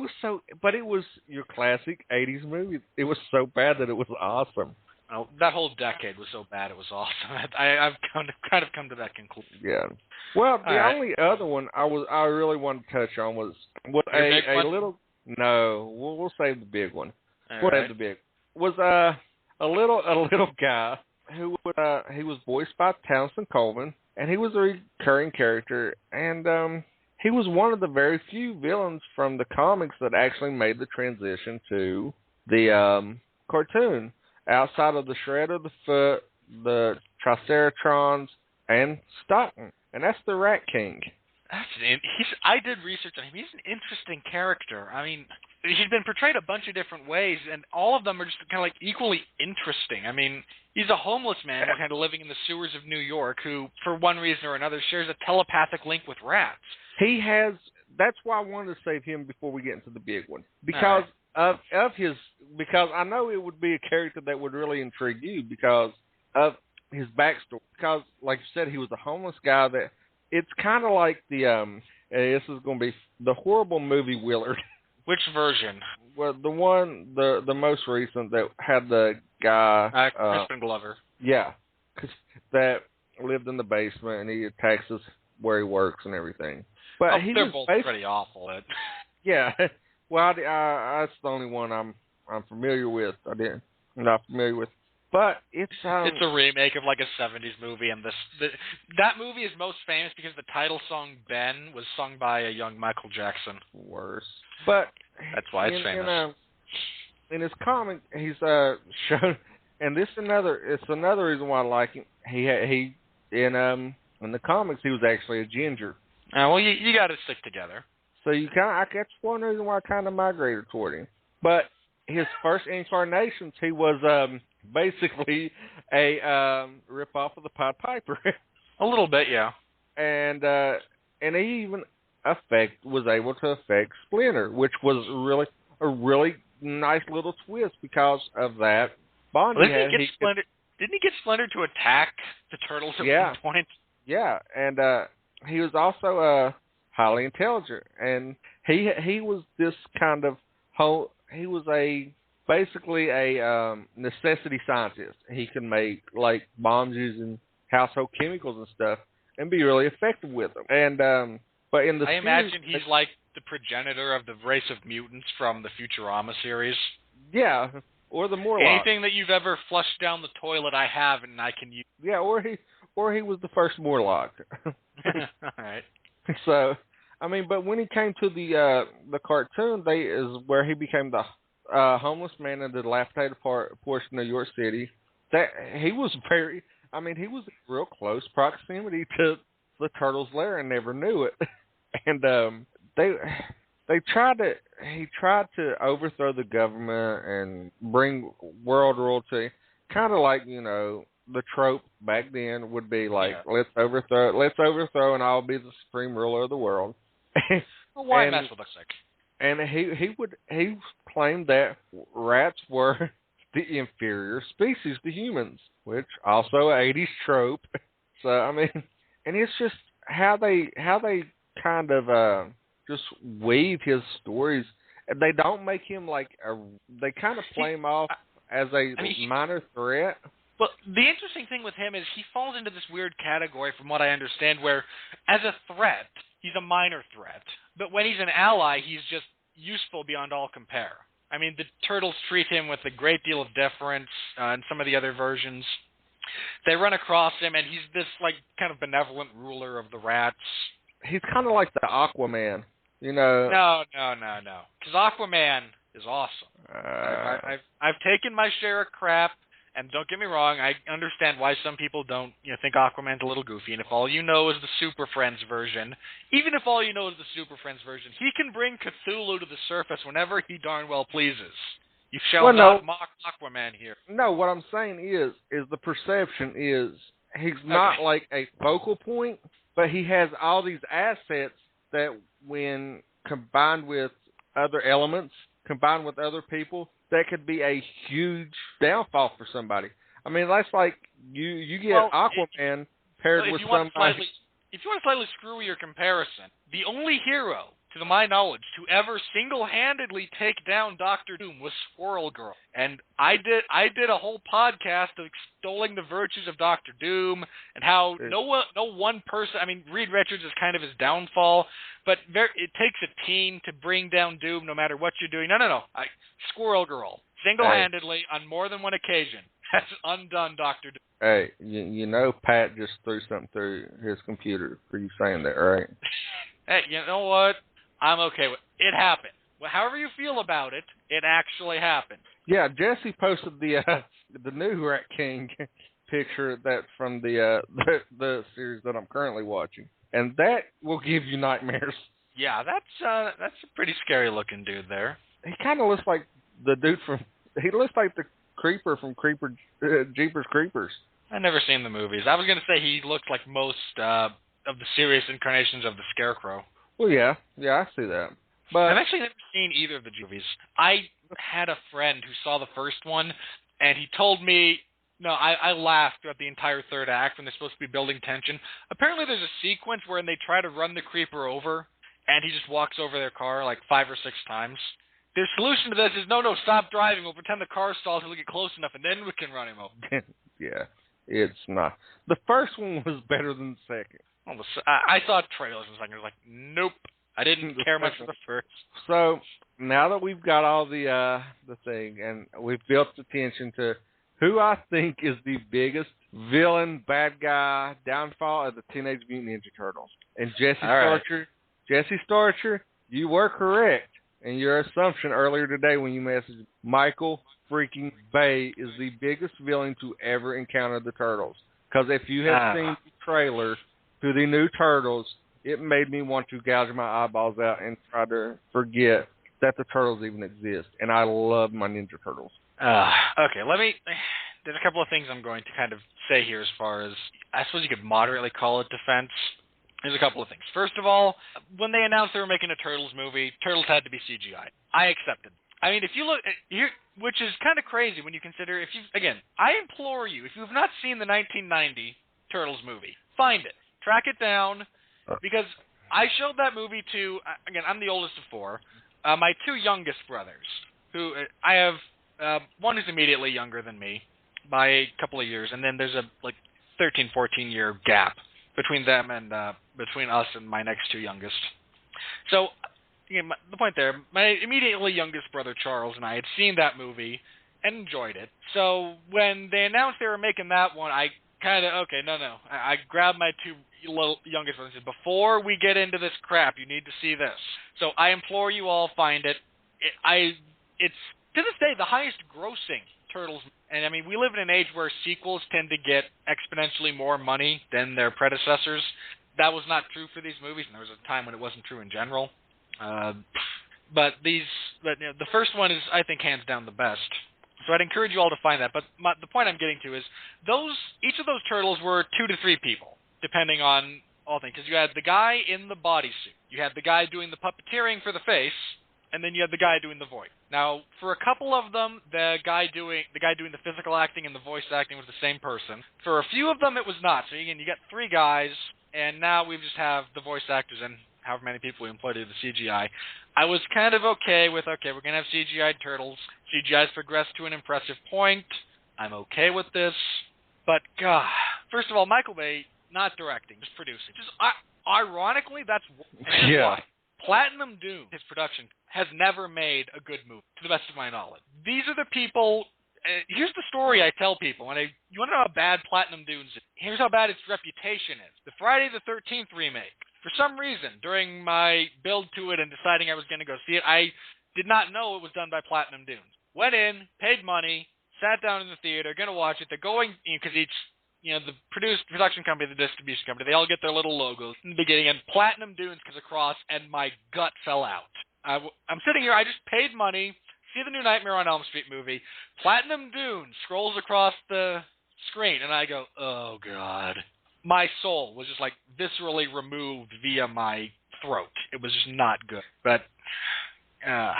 [SPEAKER 4] was your classic 80s movie. It was so bad that it was awesome.
[SPEAKER 3] Oh, that whole decade was so bad it was awesome. I've kind of come to that conclusion.
[SPEAKER 4] Yeah. Well, the only other one I really wanted to touch on was a little. No, we'll save the big one. We'll save the big. Was a little guy who he was voiced by Townsend Coleman, and he was a recurring character, and he was one of the very few villains from the comics that actually made the transition to the cartoon, outside of the Shredder, the Foot, the Triceratrons, and Stockton, and that's the Rat King.
[SPEAKER 3] I did research on him. He's an interesting character. I mean, he's been portrayed a bunch of different ways, and all of them are just kind of like equally interesting. I mean, he's a homeless man kind of living in the sewers of New York who, for one reason or another, shares a telepathic link with rats. He has.
[SPEAKER 4] That's why I wanted to save him before we get into the big one, because of his. Because I know it would be a character that would really intrigue you because of his backstory. Because, like you said, he was a homeless guy that. It's kind of like this is going to be the horrible movie Willard.
[SPEAKER 3] Which version?
[SPEAKER 4] Well, the most recent that had the guy...
[SPEAKER 3] Crispin Glover.
[SPEAKER 4] Yeah, that lived in the basement and he attacks us where he works and everything. But
[SPEAKER 3] they're both pretty awful.
[SPEAKER 4] Yeah, well, that's the only one I'm familiar with. I'm not familiar with. But it's
[SPEAKER 3] a remake of like a 70s movie, and that movie is most famous because the title song "Ben" was sung by a young Michael Jackson.
[SPEAKER 4] Worse, but
[SPEAKER 3] that's why it's famous.
[SPEAKER 4] In his comic, he's shown, and it's another reason why I like him. He in the comics he was actually a ginger.
[SPEAKER 3] Well, you got to stick together.
[SPEAKER 4] So that's one reason why I kind of migrated toward him. But his first incarnations, he was basically a rip-off of the Pied Piper.
[SPEAKER 3] A little bit, yeah.
[SPEAKER 4] And he even was able to affect Splinter, which was a really nice little twist because of that bond he had.
[SPEAKER 3] Didn't he get Splinter to attack the turtles at one point?
[SPEAKER 4] Yeah, and he was also highly intelligent, and he was this kind of he was basically a necessity scientist. He can make like bombs using household chemicals and stuff, and be really effective with them. And but in the
[SPEAKER 3] I imagine he's like the progenitor of the race of mutants from the Futurama series.
[SPEAKER 4] Yeah, or the Morlock.
[SPEAKER 3] Anything that you've ever flushed down the toilet, I have, and I can use.
[SPEAKER 4] Yeah, or he was the first Morlock.
[SPEAKER 3] All right.
[SPEAKER 4] So, I mean, but when he came to the cartoon, is where he became the homeless man in the dilapidated portion of New York City. That he was he was in real close proximity to the Turtles' lair and never knew it. And he tried to overthrow the government and bring world royalty, kind of like, the trope back then would be like, let's overthrow and I'll be the supreme ruler of the world.
[SPEAKER 3] Well, why mess with us?
[SPEAKER 4] And he claimed that rats were the inferior species to humans, which also an 80s trope. So I mean, and it's just how they kind of just weave his stories. They don't make him they kind of play him off as a minor threat.
[SPEAKER 3] Well, the interesting thing with him is he falls into this weird category, from what I understand, where as a threat, he's a minor threat. But when he's an ally, he's just useful beyond all compare. I mean, the Turtles treat him with a great deal of deference in some of the other versions. They run across him, and he's this, kind of benevolent ruler of the rats.
[SPEAKER 4] He's kind of like the Aquaman,
[SPEAKER 3] No. Because Aquaman is awesome. I've taken my share of crap. And don't get me wrong, I understand why some people don't, think Aquaman's a little goofy. And if all you know is the Super Friends version, even if all you know is the Super Friends version, he can bring Cthulhu to the surface whenever he darn well pleases. You shall not mock Aquaman here.
[SPEAKER 4] No, what I'm saying is the perception is he's not like a focal point, but he has all these assets that when combined with other elements, combined with other people, that could be a huge downfall for somebody. I mean, that's like you get Aquaman paired with somebody.
[SPEAKER 3] If you want to slightly screw your comparison, the only hero to my knowledge, to ever single-handedly take down Dr. Doom was Squirrel Girl. And I did a whole podcast of extolling the virtues of Dr. Doom and how no one person, I mean, Reed Richards is kind of his downfall, but it takes a team to bring down Doom no matter what you're doing. No. Squirrel Girl, single-handedly, on more than one occasion, has undone Dr. Doom.
[SPEAKER 4] Hey, you know Pat just threw something through his computer for you saying that, right?
[SPEAKER 3] Hey, you know what? I'm okay with it. It happened. Well, however you feel about it, it actually happened.
[SPEAKER 4] Yeah, Jesse posted the new Rat King picture that's from the series that I'm currently watching, and that will give you nightmares.
[SPEAKER 3] Yeah, that's a pretty scary looking dude there.
[SPEAKER 4] He kind of looks like the dude he looks like the Creeper from Jeepers Creepers.
[SPEAKER 3] I've never seen the movies. I was going to say he looked like most of the serious incarnations of the Scarecrow.
[SPEAKER 4] Well, yeah, I see that. But
[SPEAKER 3] I've actually never seen either of the movies. I had a friend who saw the first one, and he told me, I laughed throughout the entire third act when they're supposed to be building tension. Apparently there's a sequence where they try to run the Creeper over, and he just walks over their car like 5 or 6 times. Their solution to this is, no, stop driving. We'll pretend the car stalls until we get close enough, and then we can run him over.
[SPEAKER 4] Yeah, it's not. The first one was better than the second.
[SPEAKER 3] Well, I saw trailers and I was like, nope. I didn't care much for the first.
[SPEAKER 4] So now that we've got all the thing, and we've built the tension to who I think is the biggest villain, bad guy, downfall of the Teenage Mutant Ninja Turtles. And Jesse Starcher, you were correct in your assumption earlier today when you messaged Michael freaking Bay is the biggest villain to ever encounter the Turtles. Because if you have seen the trailer to the new Turtles, it made me want to gouge my eyeballs out and try to forget that the Turtles even exist. And I love my Ninja Turtles.
[SPEAKER 3] Okay, there's a couple of things I'm going to kind of say here as far as, I suppose you could moderately call it defense. There's a couple of things. First of all, when they announced they were making a Turtles movie, Turtles had to be CGI. I accepted. I mean, if you look here, which is kind of crazy when you consider, I implore you, if you've not seen the 1990 Turtles movie, find it. Track it down, because I showed that movie to, again, I'm the oldest of 4, my 2 youngest brothers, who I have one who's immediately younger than me by a couple of years, and then there's a 13, 14-year gap between them and between us and my next 2 youngest. So, the point there, my immediately youngest brother Charles and I had seen that movie and enjoyed it. So when they announced they were making that one, I kind of, I grabbed my 2 little youngest brothers and said, before we get into this crap, you need to see this. So I implore you all, find it. It's to this day the highest grossing Turtles. And I mean, we live in an age where sequels tend to get exponentially more money than their predecessors. That was not true for these movies, and there was a time when it wasn't true in general. But the first one is, I think, hands down the best. So I'd encourage you all to find that. But the point I'm getting to is each of those turtles were 2 to 3 people, depending on all things. Because you had the guy in the bodysuit, you had the guy doing the puppeteering for the face, and then you had the guy doing the voice. Now, for a couple of them, the guy doing the physical acting and the voice acting was the same person. For a few of them, it was not. So again, you got 3 guys, and now we just have the voice actors and however many people we employ to do the CGI. I was kind of okay with, we're going to have CGI turtles. CGI's progressed to an impressive point. I'm okay with this. But, God, first of all, Michael Bay, not directing, just producing. Just ironically, that's why. Platinum Doom, his production, has never made a good movie, to the best of my knowledge. These are the people... here's the story I tell people. You want to know how bad Platinum Doom is? Here's how bad its reputation is. The Friday the 13th remake. For some reason, during my build to it and deciding I was going to go see it, I did not know it was done by Platinum Dunes. Went in, paid money, sat down in the theater, going to watch it. They're going, because each, the production company, the distribution company, they all get their little logos in the beginning, and Platinum Dunes comes across, and my gut fell out. I'm sitting here, I just paid money, see the new Nightmare on Elm Street movie, Platinum Dunes scrolls across the screen, and I go, oh, God. My soul was just viscerally removed via my throat. It was just not good. But, all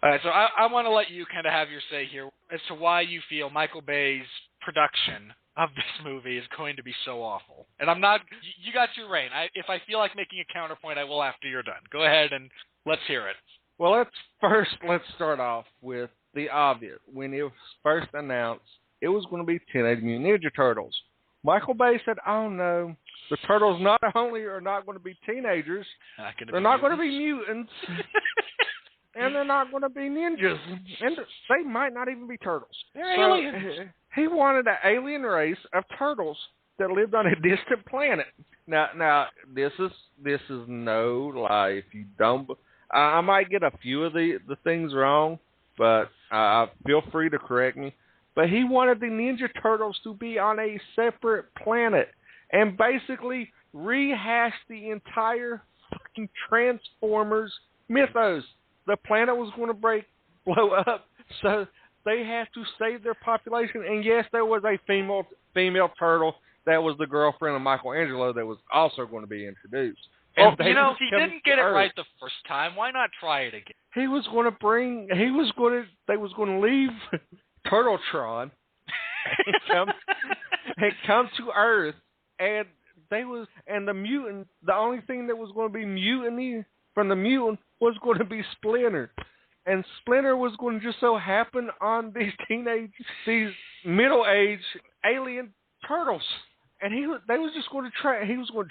[SPEAKER 3] right, so I want to let you kind of have your say here as to why you feel Michael Bay's production of this movie is going to be so awful. And I'm not... You got your reign. If I feel like making a counterpoint, I will after you're done. Go ahead and let's hear it.
[SPEAKER 4] Well, let's start off with the obvious. When it was first announced, it was going to be Teenage Mutant Ninja Turtles. Michael Bay said, oh no, the Turtles not only are not going to be teenagers, they're not going to be mutants, and they're not going to be ninjas, and they might not even be turtles.
[SPEAKER 3] They're aliens.
[SPEAKER 4] He wanted an alien race of turtles that lived on a distant planet. Now this is no lie. If you don't, I might get a few of the things wrong, but feel free to correct me. But he wanted the Ninja Turtles to be on a separate planet and basically rehash the entire fucking Transformers mythos. The planet was going to blow up, so they had to save their population. And yes, there was a female turtle that was the girlfriend of Michelangelo that was also going to be introduced.
[SPEAKER 3] Well, he didn't get it right the first time. Why not try it again?
[SPEAKER 4] They was going to leave Turtletron and come to Earth, and the mutant. The only thing that was going to be mutiny from the mutant was going to be Splinter, and Splinter was going to just so happen on these middle-aged alien turtles, and he was going to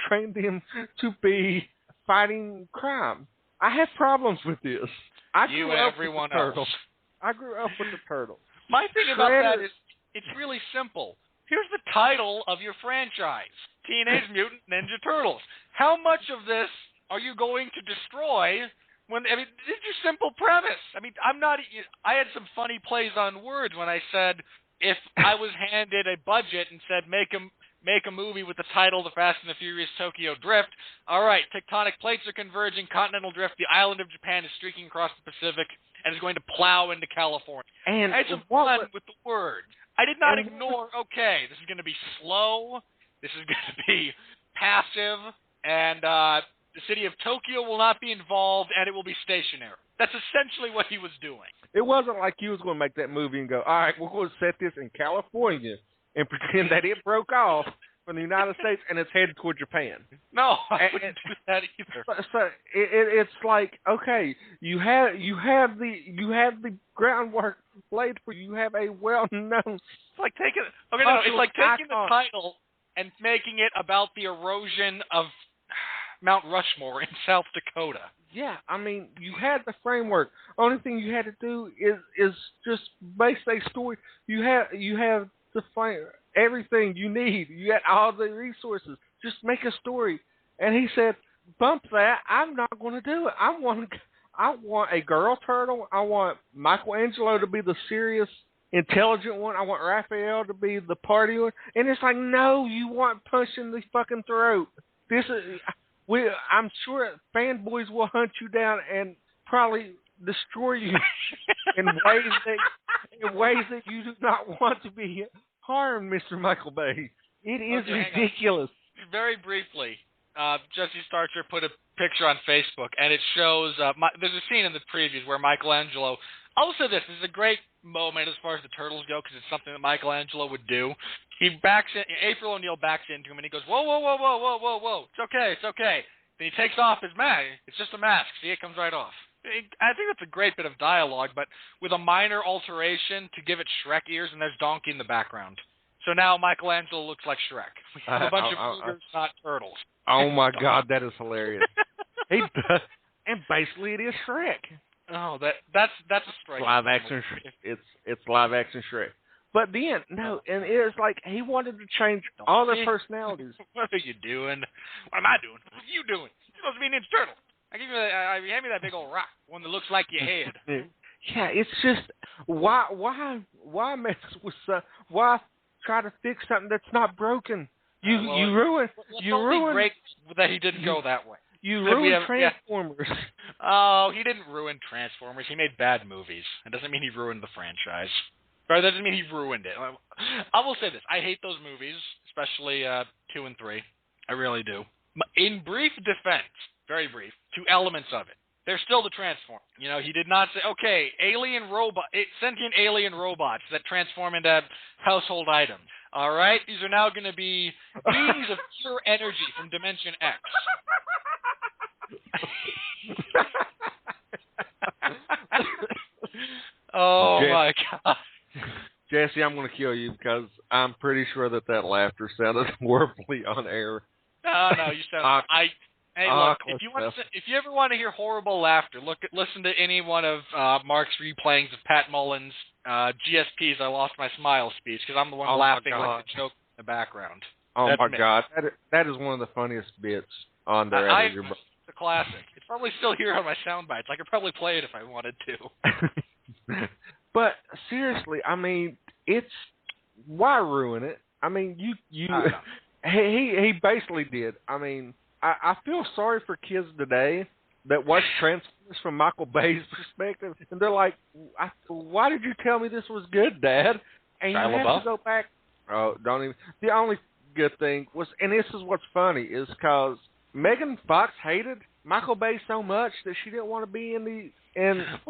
[SPEAKER 4] train them to be fighting crime. I have problems with this. I grew up with the turtles.
[SPEAKER 3] My thing about that is, it's really simple. Here's the title of your franchise, Teenage Mutant Ninja Turtles. How much of this are you going to destroy? This is your simple premise. I had some funny plays on words when I said, if I was handed a budget and said, make a movie with the title The Fast and the Furious Tokyo Drift, all right, tectonic plates are converging, continental drift, the island of Japan is streaking across the Pacific, and is going to plow into California. And I had some fun with the words. I did not ignore, okay, this is going to be slow, this is going to be passive, and the city of Tokyo will not be involved, and it will be stationary. That's essentially what he was doing.
[SPEAKER 4] It wasn't like he was going to make that movie and go, all right, we're going to set this in California and pretend that it broke off from the United States and it's headed toward Japan.
[SPEAKER 3] No, I wouldn't do that either.
[SPEAKER 4] So it's like, okay, you have the groundwork laid for you. You have a well-known.
[SPEAKER 3] It's like taking the title and making it about the erosion of Mount Rushmore in South Dakota.
[SPEAKER 4] Yeah, you had the framework. Only thing you had to do is just base a story. You have the everything you need. You had all the resources. Just make a story. And he said, "Bump that! I'm not going to do it. I want a girl turtle. I want Michelangelo to be the serious, intelligent one. I want Raphael to be the party one." And it's like, no, you want punch in the fucking throat. This is. I'm sure fanboys will hunt you down and probably destroy you in ways that you do not want to be harmed, Mr. Michael Bay. It is ridiculous.
[SPEAKER 3] Very briefly, Jesse Starcher put a picture on Facebook, and it shows there's a scene in the previews where Michelangelo. I'll say this is a great moment as far as the Turtles go because it's something that Michelangelo would do. He backs in, April O'Neil backs into him, and he goes, whoa, whoa, whoa, whoa, whoa, whoa, whoa. It's okay. Then he takes off his mask. It's just a mask. See, it comes right off. I think that's a great bit of dialogue, but with a minor alteration to give it Shrek ears, and there's Donkey in the background. So now Michelangelo looks like Shrek. We have a bunch of cougars, not turtles.
[SPEAKER 4] Oh, my God, that is hilarious. He does. And basically it is Shrek.
[SPEAKER 3] Oh, that's a strike.
[SPEAKER 4] Live action Shrek. It's live action Shrek. But then, no, and it's like he wanted to change all their personalities.
[SPEAKER 3] What are you doing? What am I doing? What are you doing? You're supposed to be a Ninja Turtle. Hand me that big old rock, one that looks like your head.
[SPEAKER 4] Yeah, it's just why mess with why try to fix something that's not broken? You ruined
[SPEAKER 3] great that he didn't go that way.
[SPEAKER 4] You ruined Transformers.
[SPEAKER 3] Yeah. Oh, he didn't ruin Transformers. He made bad movies. It doesn't mean he ruined the franchise. Or that doesn't mean he ruined it. I will say this. I hate those movies, especially 2 and 3. I really do. In brief defense, very brief, 2 elements of it. They're still the Transformers. He did not say, okay, sentient alien robots that transform into household items. All right? These are now going to be beings of pure energy from Dimension X. Oh, my God.
[SPEAKER 4] Jesse, I'm going to kill you because I'm pretty sure that laughter sounded horribly on air.
[SPEAKER 3] No, you sound... Hey, look, if you ever want to hear horrible laughter, listen to any one of Mark's replayings of Pat Mullen's GSP's I Lost My Smile speech, because I'm the one laughing like the joke in the background.
[SPEAKER 4] Oh, my God. That is one of the funniest bits on there.
[SPEAKER 3] It's a classic. It's probably still here on my sound bites. I could probably play it if I wanted to.
[SPEAKER 4] But, seriously, I mean, why ruin it? I mean, he basically did. I mean... I feel sorry for kids today that watch Transformers from Michael Bay's perspective, and they're like, why did you tell me this was good, Dad? And you have to go back. Oh, don't even. The only good thing was, and this is what's funny, is because Megan Fox hated Michael Bay so much that she didn't want to be in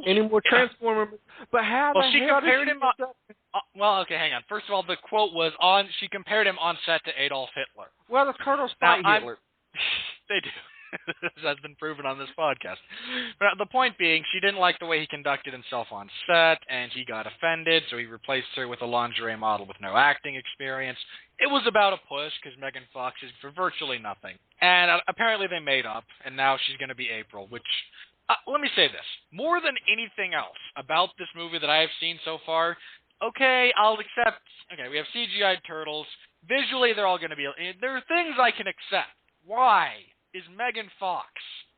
[SPEAKER 4] any more Transformers. But how the hell compared him
[SPEAKER 3] well, okay, hang on. First of all, the quote was she compared him on set to Adolf Hitler.
[SPEAKER 4] Well, the Turtles fight Hitler.
[SPEAKER 3] They do. That's been proven on this podcast. But the point being, she didn't like the way he conducted himself on set, and he got offended, so he replaced her with a lingerie model with no acting experience. It was about a push, because Megan Fox is for virtually nothing. And apparently they made up, and now she's going to be April, which... let me say this. More than anything else about this movie that I have seen so far, okay, I'll accept... Okay, we have CGI turtles. Visually, they're all going to be... There are things I can accept. Why is Megan Fox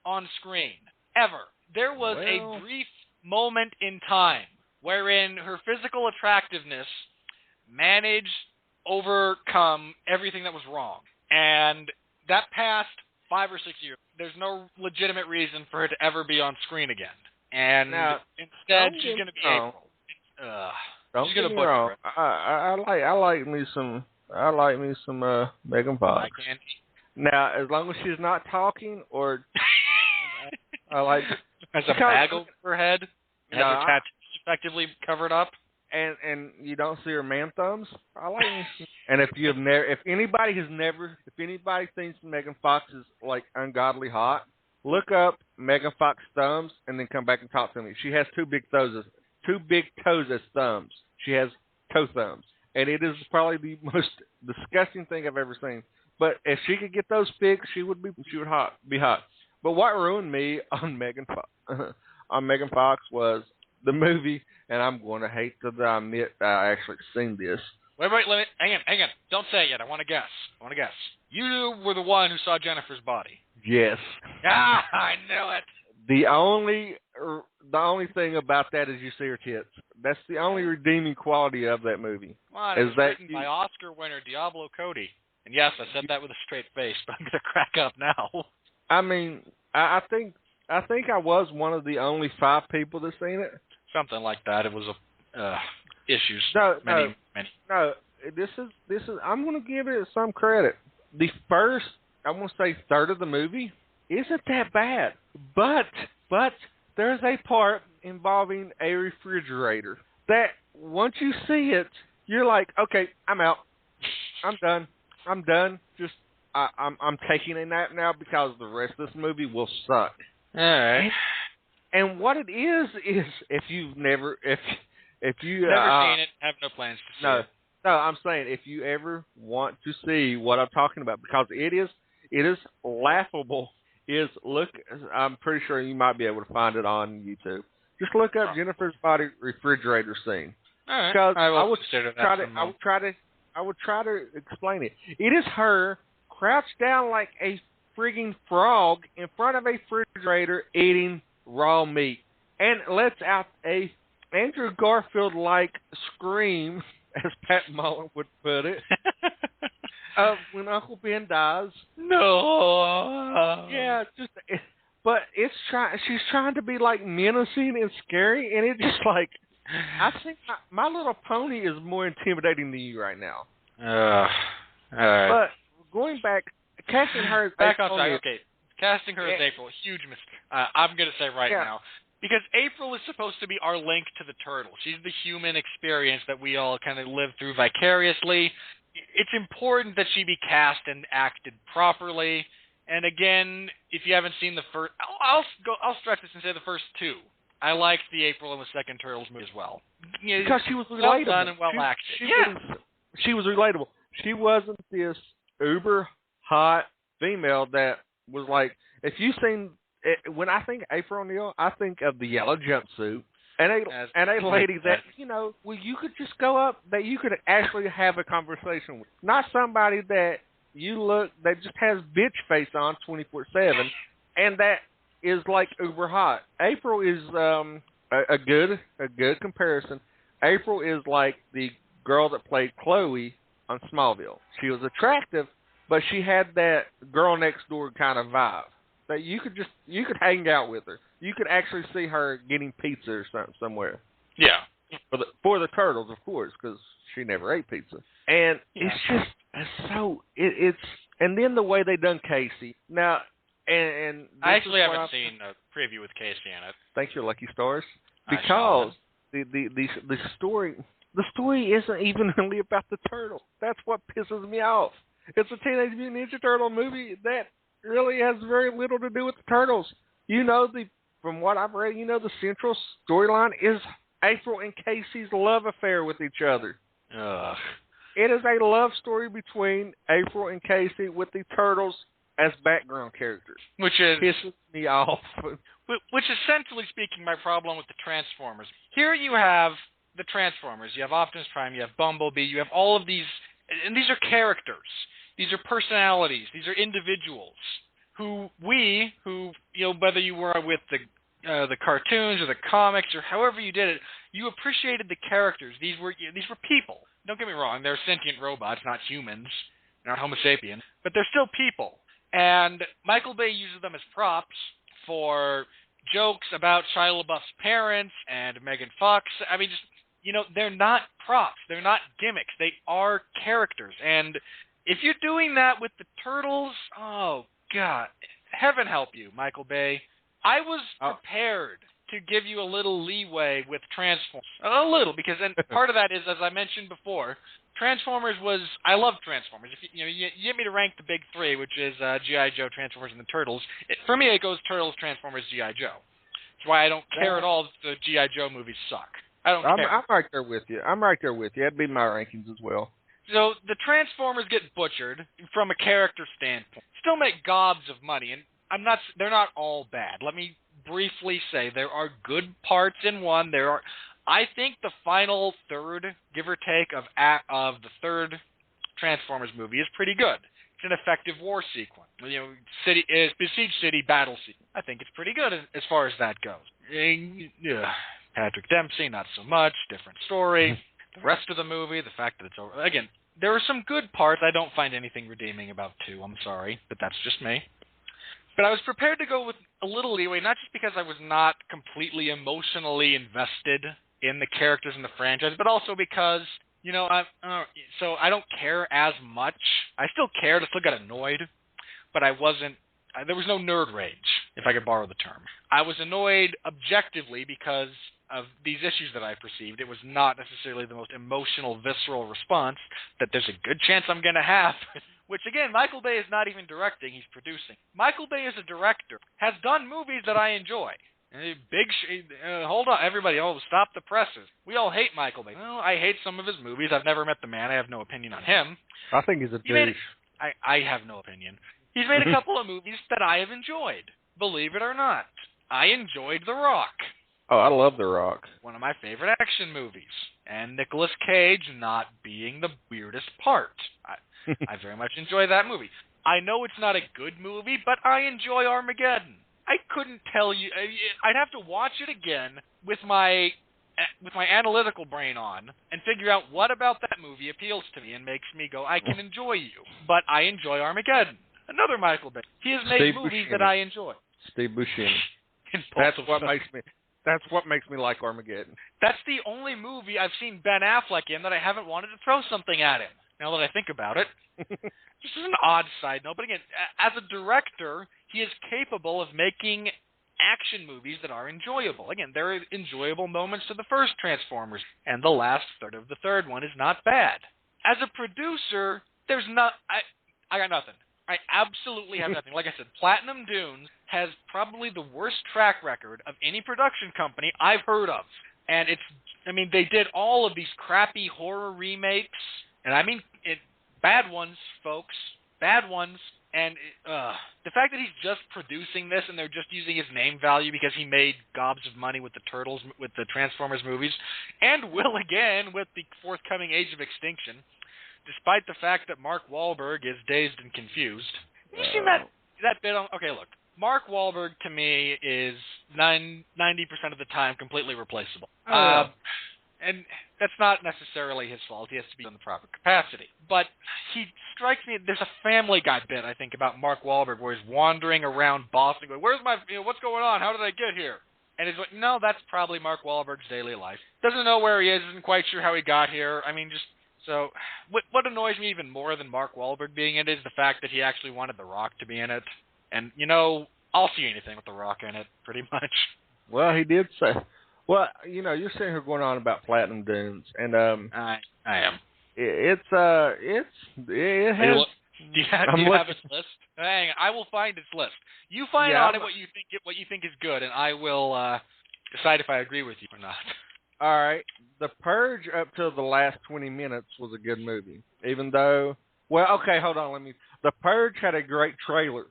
[SPEAKER 3] on screen? Ever. There was a brief moment in time wherein her physical attractiveness managed to overcome everything that was wrong. And that past 5 or 6 years, there's no legitimate reason for her to ever be on screen again. And instead, she's going to be April.
[SPEAKER 4] Don't get me wrong. I like me some Megan Fox. Now, as long as she's not talking, or I like
[SPEAKER 3] has a bag over her head, has her tattoos effectively covered up,
[SPEAKER 4] and you don't see her man thumbs. I like me. And if anybody thinks Megan Fox is like ungodly hot, look up Megan Fox thumbs and then come back and talk to me. She has two big toes as thumbs. She has toe thumbs, and it is probably the most disgusting thing I've ever seen. But if she could get those fixed, she would be hot. But what ruined me on Megan Fox was the movie, and I'm going to hate to admit I actually seen this.
[SPEAKER 3] Wait, hang on. Don't say it yet. I want to guess. You were the one who saw Jennifer's body.
[SPEAKER 4] Yes.
[SPEAKER 3] I knew it.
[SPEAKER 4] The only thing about that is you see her tits. That's the only redeeming quality of that movie.
[SPEAKER 3] Come on, it's written by Oscar winner Diablo Cody. And yes, I said that with a straight face, but I'm going to crack up now.
[SPEAKER 4] I mean, I think I was one of the only 5 people that seen it.
[SPEAKER 3] Something like that. It was issues.
[SPEAKER 4] Many. No, this is. I'm going to give it some credit. The first, I want to say, third of the movie isn't that bad, but there's a part involving a refrigerator that once you see it, you're like, okay, I'm out. I'm done. Just I'm taking a nap now because the rest of this movie will suck.
[SPEAKER 3] All right.
[SPEAKER 4] And what it is if you've never seen
[SPEAKER 3] it, have no plans to see it.
[SPEAKER 4] No, I'm saying if you ever want to see what I'm talking about, because it is laughable. I'm pretty sure you might be able to find it on YouTube. Just look up Jennifer's body refrigerator scene.
[SPEAKER 3] All right.
[SPEAKER 4] Because
[SPEAKER 3] I would consider that.
[SPEAKER 4] I would try to explain it. It is her crouched down like a frigging frog in front of a refrigerator eating raw meat, and lets out a Andrew Garfield-like scream, as Pat Mullen would put it, when Uncle Ben dies.
[SPEAKER 3] No.
[SPEAKER 4] Yeah, but she's trying to be like menacing and scary, and it's just like, I think my Little Pony is more intimidating than you right now.
[SPEAKER 3] All right.
[SPEAKER 4] But going back, casting her as
[SPEAKER 3] back on track. Okay, casting her as April, huge mistake. I'm going to say now, because April is supposed to be our link to the turtle. She's the human experience that we all kind of live through vicariously. it's important that she be cast and acted properly. And again, if you haven't seen the first, I'll stretch this and say the first two. I liked the April and the second Turtles movie as well.
[SPEAKER 4] Because she was relatable.
[SPEAKER 3] Well done and well acted.
[SPEAKER 4] She was relatable. She wasn't this uber hot female that was like, if you've seen, when I think April O'Neil, I think of the yellow jumpsuit and a lady that, you could just go up, that you could actually have a conversation with. Not somebody that that just has bitch face on 24/7 and that is like uber hot. April is a good comparison. April is like the girl that played Chloe on Smallville. She was attractive, but she had that girl next door kind of vibe that you could hang out with her. You could actually see her getting pizza or something somewhere.
[SPEAKER 3] Yeah,
[SPEAKER 4] for the Turtles, of course, because she never ate pizza. And it's just it's and then the way they done Casey now. And
[SPEAKER 3] I actually haven't seen a preview with Casey in it.
[SPEAKER 4] Thank you, Lucky Stars. Because the story isn't even really about the turtles. That's what pisses me off. It's a Teenage Mutant Ninja Turtle movie that really has very little to do with the turtles. From what I've read, the central storyline is April and Casey's love affair with each other.
[SPEAKER 3] Ugh.
[SPEAKER 4] It is a love story between April and Casey with the turtles as background characters,
[SPEAKER 3] which
[SPEAKER 4] pisses me off.
[SPEAKER 3] Which, essentially speaking, my problem with the Transformers. Here you have the Transformers. You have Optimus Prime. You have Bumblebee. You have all of these, and these are characters. These are personalities. These are individuals who whether you were with the cartoons or the comics or however you did it, you appreciated the characters. These were people. Don't get me wrong. They're sentient robots, not humans. They're not Homo sapiens, but they're still people. And Michael Bay uses them as props for jokes about Shia LaBeouf's parents and Megan Fox. I mean, they're not props. They're not gimmicks. They are characters. And if you're doing that with the Turtles, oh, God, heaven help you, Michael Bay. I was prepared to give you a little leeway with Transformers. A little, because then part of that is, as I mentioned before, I love Transformers. If you get me to rank the big three, which is G.I. Joe, Transformers, and the Turtles, for me it goes Turtles, Transformers, G.I. Joe. That's why I don't care at all if the G.I. Joe movies suck. I don't care.
[SPEAKER 4] I'm right there with you. That'd be my rankings as well.
[SPEAKER 3] So the Transformers get butchered from a character standpoint. Still make gobs of money, and they're not all bad. Let me briefly say there are good parts in one. I think the final third, give or take, of the third Transformers movie is pretty good. It's an effective war sequence. Besiege City battle sequence. I think it's pretty good as far as that goes. Patrick Dempsey, not so much. Different story. The rest of the movie, the fact that it's over. Again, there are some good parts. I don't find anything redeeming about 2. I'm sorry, but that's just me. But I was prepared to go with a little leeway, not just because I was not completely emotionally invested in the characters in the franchise, but also because, so I don't care as much. I still cared. I still got annoyed, but there was no nerd rage, if I could borrow the term. I was annoyed objectively because of these issues that I perceived. It was not necessarily the most emotional, visceral response that there's a good chance I'm going to have. Which, again, Michael Bay is not even directing, he's producing. Michael Bay as a director has done movies that I enjoy. Hold on, everybody, stop the presses. We all hate Michael Bay. Well, I hate some of his movies. I've never met the man. I have no opinion on him.
[SPEAKER 4] I think he's a douche.
[SPEAKER 3] I have no opinion. He's made a couple of movies that I have enjoyed, believe it or not. I enjoyed The Rock.
[SPEAKER 4] Oh, I love The Rock.
[SPEAKER 3] One of my favorite action movies. And Nicolas Cage not being the weirdest part. I very much enjoy that movie. I know it's not a good movie, but I enjoy Armageddon. I couldn't tell you. I'd have to watch it again with my analytical brain on and figure out what about that movie appeals to me and makes me go, I can enjoy you. But I enjoy Armageddon. Another Michael Bay. He has made movies that I enjoy.
[SPEAKER 4] Steve Buscemi. That's what makes me like Armageddon.
[SPEAKER 3] That's the only movie I've seen Ben Affleck in that I haven't wanted to throw something at him. Now that I think about it. Just as an odd side note, but again, as a director, he is capable of making action movies that are enjoyable. Again, there are enjoyable moments to the first Transformers, and the last third of the third one is not bad. as a producer, there's not. I got nothing. I absolutely have nothing. Like I said, Platinum Dunes has probably the worst track record of any production company I've heard of. And they did all of these crappy horror remakes, and bad ones, folks, bad ones. And the fact that he's just producing this and they're just using his name value because he made gobs of money with the Turtles, with the Transformers movies, and will again with the forthcoming Age of Extinction, despite the fact that Mark Wahlberg is dazed and confused. Have you seen that bit on... Okay, look. Mark Wahlberg, to me, is 90% of the time completely replaceable. And that's not necessarily his fault. He has to be in the proper capacity. But he strikes me... There's a Family Guy bit, I think, about Mark Wahlberg where he's wandering around Boston going, where's my... what's going on? How did I get here? And he's like, no, that's probably Mark Wahlberg's daily life. Doesn't know where he is, isn't quite sure how he got here. So, what annoys me even more than Mark Wahlberg being in it is the fact that he actually wanted The Rock to be in it. And, I'll see anything with The Rock in it, pretty much.
[SPEAKER 4] Well, he did say... Well, you're sitting here going on about Platinum Dunes, and...
[SPEAKER 3] I am.
[SPEAKER 4] It has...
[SPEAKER 3] Do you have its list? Hang on, I will find its list. You find on it what you think is good, and I will decide if I agree with you or not.
[SPEAKER 4] All right. The Purge up to the last 20 minutes was a good movie, even though... Well, okay, hold on. The Purge had a great trailer.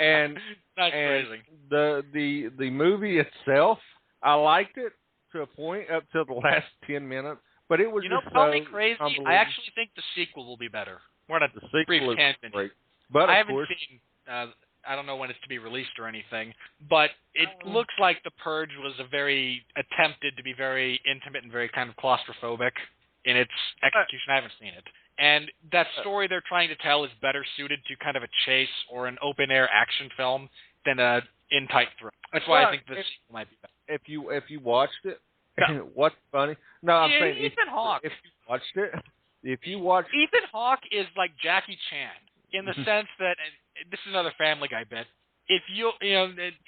[SPEAKER 4] and
[SPEAKER 3] phrasing.
[SPEAKER 4] The movie itself, I liked it to a point up to the last 10 minutes, but it was
[SPEAKER 3] call me crazy. I actually think the sequel will be better. We're on a brief tangent.
[SPEAKER 4] Great. But
[SPEAKER 3] I haven't seen... I don't know when it's to be released or anything, but it looks like The Purge was attempted to be very intimate and very kind of claustrophobic in its execution. I haven't seen it. And that story they're trying to tell is better suited to kind of a chase or an open-air action film than a in-tight thriller. That's why I think this sequel might be better.
[SPEAKER 4] If you watched it, what's funny? No, I'm saying
[SPEAKER 3] Ethan Hawke.
[SPEAKER 4] If you watched it,
[SPEAKER 3] Ethan Hawke is like Jackie Chan in the sense that... This is another Family Guy bit. If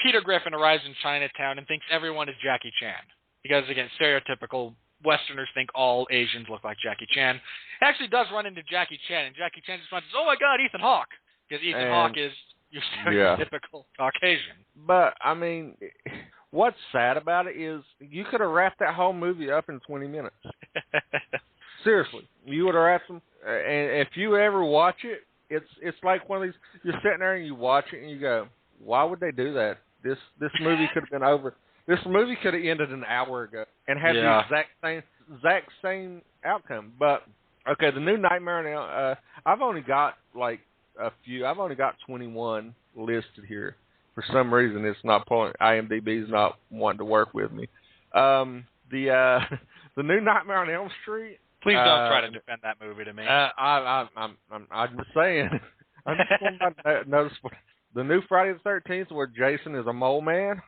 [SPEAKER 3] Peter Griffin arrives in Chinatown and thinks everyone is Jackie Chan, because again, stereotypical Westerners think all Asians look like Jackie Chan. It actually does run into Jackie Chan, and Jackie Chan just says, "Oh my God, Ethan Hawke," because Ethan Hawke is your stereotypical Caucasian.
[SPEAKER 4] But what's sad about it is you could have wrapped that whole movie up in 20 minutes. Seriously, you would have wrapped them. And if you ever watch it. It's like one of these. You're sitting there and you watch it and you go, "Why would they do that? This movie could have been over. This movie could have ended an hour ago and had the exact same outcome." But okay, the new Nightmare on Elm. I've only got like a few. I've only got 21 listed here. For some reason, it's not pulling. IMDb's not wanting to work with me. The new Nightmare on Elm Street.
[SPEAKER 3] Please don't try to defend that movie to me.
[SPEAKER 4] I'm just saying. I'm just going to notice the new Friday the 13th where Jason is a mole man.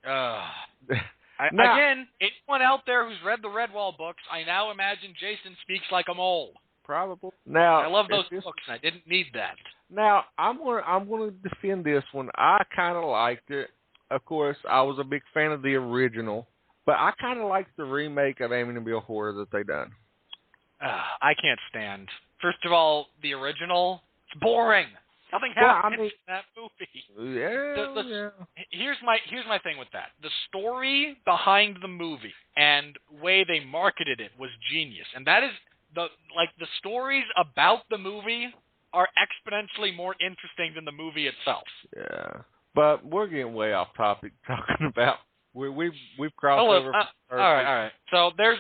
[SPEAKER 3] Again, anyone out there who's read the Redwall books, I now imagine Jason speaks like a mole.
[SPEAKER 4] Probably. Now
[SPEAKER 3] I love those books. And I didn't need that.
[SPEAKER 4] Now I'm going to defend this one. I kind of liked it. Of course, I was a big fan of the original, but I kind of liked the remake of Amityville Horror that they done.
[SPEAKER 3] I can't stand. First of all, the original, it's boring. Nothing happens in that movie.
[SPEAKER 4] Yeah.
[SPEAKER 3] Here's my thing with that. The story behind the movie and way they marketed it was genius. And that is the stories about the movie are exponentially more interesting than the movie itself.
[SPEAKER 4] Yeah. But we're getting way off topic talking about we've crossed over.
[SPEAKER 3] All right. So there's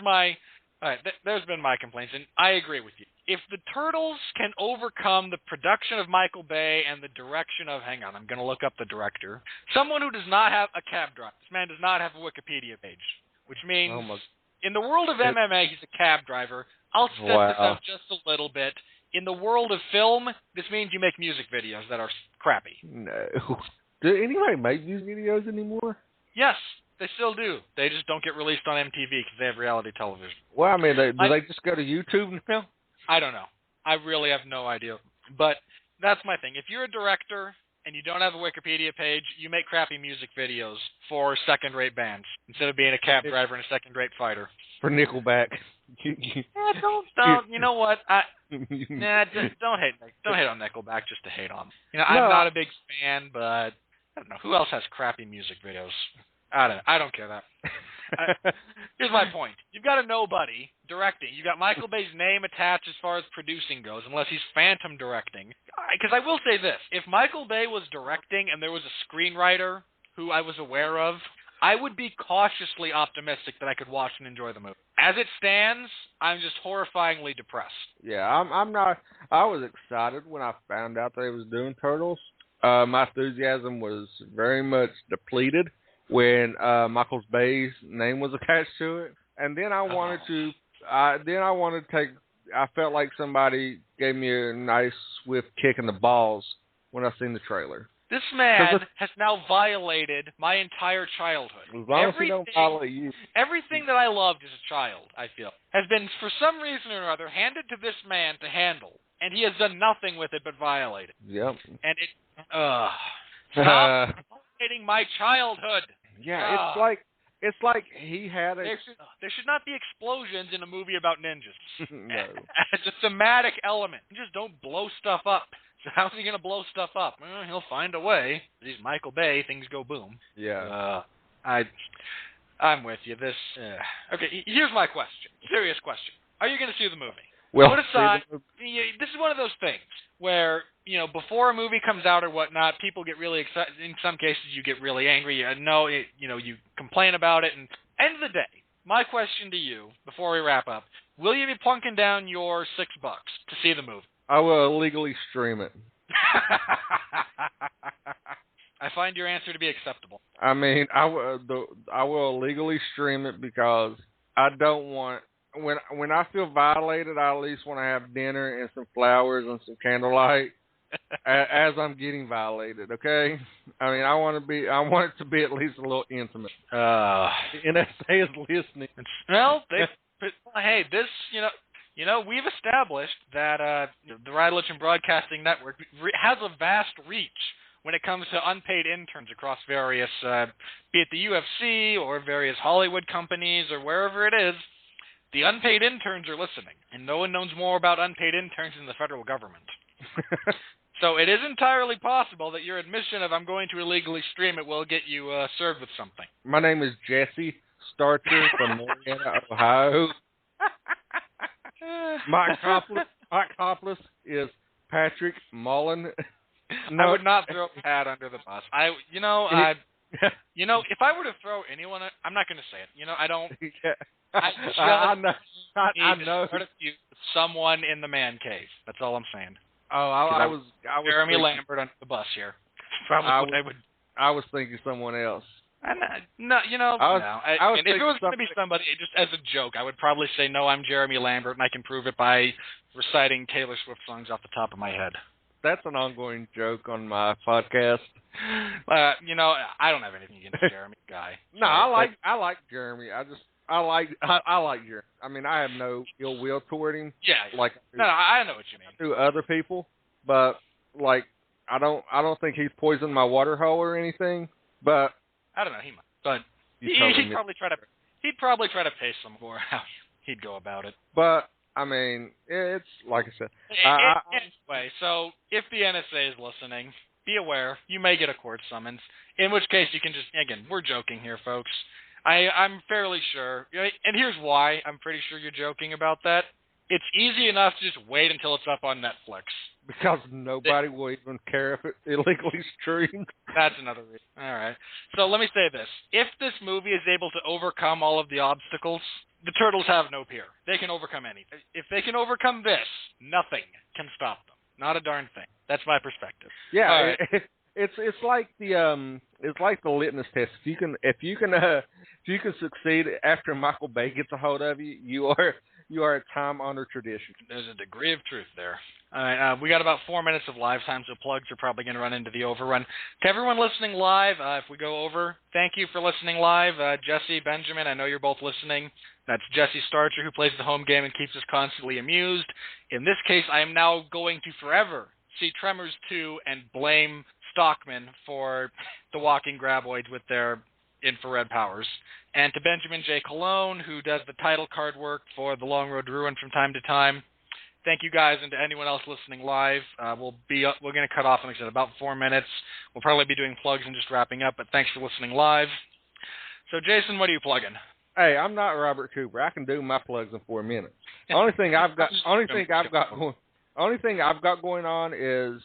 [SPEAKER 3] been my complaints, and I agree with you. If the Turtles can overcome the production of Michael Bay and the direction of, hang on, I'm going to look up the director, someone who does not have a cab driver. This man does not have a Wikipedia page, which means in the world of MMA, he's a cab driver. I'll step this up just a little bit. In the world of film, this means you make music videos that are crappy.
[SPEAKER 4] No. Do anybody make music videos anymore?
[SPEAKER 3] Yes. They still do. They just don't get released on MTV because they have reality television.
[SPEAKER 4] Well, I mean, do they just go to YouTube now?
[SPEAKER 3] I don't know. I really have no idea. But that's my thing. If you're a director and you don't have a Wikipedia page, you make crappy music videos for second-rate bands instead of being a cab driver and a second-rate fighter.
[SPEAKER 4] For Nickelback.
[SPEAKER 3] Don't. You know what? Don't hate on Nickelback just to hate on them. I'm not a big fan, but I don't know who else has crappy music videos. I don't care that. Here's my point. You've got a nobody directing. You've got Michael Bay's name attached as far as producing goes, unless he's phantom directing. Because I will say this. If Michael Bay was directing and there was a screenwriter who I was aware of, I would be cautiously optimistic that I could watch and enjoy the movie. As it stands, I'm just horrifyingly depressed.
[SPEAKER 4] Yeah, I'm not. I was excited when I found out that he was doing Turtles. My enthusiasm was very much depleted when Michael Bay's name was attached to it, and then I wanted to. I felt like somebody gave me a nice swift kick in the balls when I seen the trailer.
[SPEAKER 3] This man has now violated my entire childhood.
[SPEAKER 4] As long as he don't violate you.
[SPEAKER 3] Everything that I loved as a child, I feel, has been, for some reason or other, handed to this man to handle, and he has done nothing with it but violate it.
[SPEAKER 4] Yep.
[SPEAKER 3] And stop violating my childhood.
[SPEAKER 4] Yeah, it's like he had a...
[SPEAKER 3] There should not be explosions in a movie about ninjas.
[SPEAKER 4] No.
[SPEAKER 3] As a thematic element. Just don't blow stuff up. So how's he going to blow stuff up? Well, he'll find a way. He's Michael Bay. Things go boom.
[SPEAKER 4] Yeah.
[SPEAKER 3] I'm with you. Okay, here's my question. Serious question. Are you going to see the movie?
[SPEAKER 4] Well,
[SPEAKER 3] put aside, this is one of those things where, before a movie comes out or whatnot, people get really excited. In some cases, you get really angry. You complain about it. And end of the day, my question to you, before we wrap up, will you be plunking down your $6 to see the movie?
[SPEAKER 4] I will illegally stream it.
[SPEAKER 3] I find your answer to be acceptable.
[SPEAKER 4] I mean, I will illegally stream it because I don't want... When I feel violated, I at least want to have dinner and some flowers and some candlelight as I'm getting violated. Okay, I mean I want it to be at least a little intimate. The NSA is listening.
[SPEAKER 3] Well, hey, this we've established that the Radlichen Broadcasting Network has a vast reach when it comes to unpaid interns across various, be it the UFC or various Hollywood companies or wherever it is. The unpaid interns are listening, and no one knows more about unpaid interns than the federal government. So it is entirely possible that your admission of I'm going to illegally stream it will get you served with something.
[SPEAKER 4] My name is Jesse Starcher from Marietta, Ohio. My accomplice is Patrick Mullen.
[SPEAKER 3] No, I would not throw Pat under the bus. If I were to throw anyone, I'm not going to say it. I don't.
[SPEAKER 4] Yeah.
[SPEAKER 3] I
[SPEAKER 4] know.
[SPEAKER 3] With someone in the man cave. That's all I'm saying.
[SPEAKER 4] Oh, I was
[SPEAKER 3] Jeremy
[SPEAKER 4] thinking,
[SPEAKER 3] Lambert under the bus here. Probably
[SPEAKER 4] I was thinking someone else.
[SPEAKER 3] No. If it was going to be somebody, just as a joke, I would probably say, no, I'm Jeremy Lambert, and I can prove it by reciting Taylor Swift songs off the top of my head.
[SPEAKER 4] That's an ongoing joke on my podcast.
[SPEAKER 3] I don't have anything against Jeremy, guy.
[SPEAKER 4] No, I like Jeremy. I like Jeremy. I mean, I have no ill will toward him.
[SPEAKER 3] Yeah. I know what you mean.
[SPEAKER 4] To other people, but I don't think he's poisoned my water hole or anything. But
[SPEAKER 3] I don't know. He might. But he'd probably try to pay some more how he'd go about it.
[SPEAKER 4] But I mean, it's like I said.
[SPEAKER 3] Anyway, so if the NSA is listening, be aware you may get a court summons. In which case, you can just we're joking here, folks. I'm fairly sure, and here's why I'm pretty sure you're joking about that. It's easy enough to just wait until it's up on Netflix.
[SPEAKER 4] Because nobody will even care if it illegally streamed.
[SPEAKER 3] That's another reason. All right. So let me say this. If this movie is able to overcome all of the obstacles, the Turtles have no peer. They can overcome anything. If they can overcome this, nothing can stop them. Not a darn thing. That's my perspective.
[SPEAKER 4] Yeah, right. It's like the litmus test. If you can succeed after Michael Bay gets a hold of you, you are a time-honored tradition.
[SPEAKER 3] There's a degree of truth there. All right, we got about 4 minutes of live time, so plugs are probably going to run into the overrun. To everyone listening live, if we go over, thank you for listening live. Jesse, Benjamin, I know you're both listening. That's Jesse Starcher, who plays the home game and keeps us constantly amused. In this case, I am now going to forever see Tremors 2 and blame Stockman for the walking graboids with their infrared powers. And to Benjamin J. Colon, who does the title card work for The Long Road to Ruin from time to time. Thank you guys, and to anyone else listening live. We're going to cut off in, like I said, about 4 minutes. We'll probably be doing plugs and just wrapping up, but thanks for listening live. So, Jason, what are you plugging?
[SPEAKER 4] Hey, I'm not Robert Cooper. I can do my plugs in 4 minutes. Only thing I've got going on is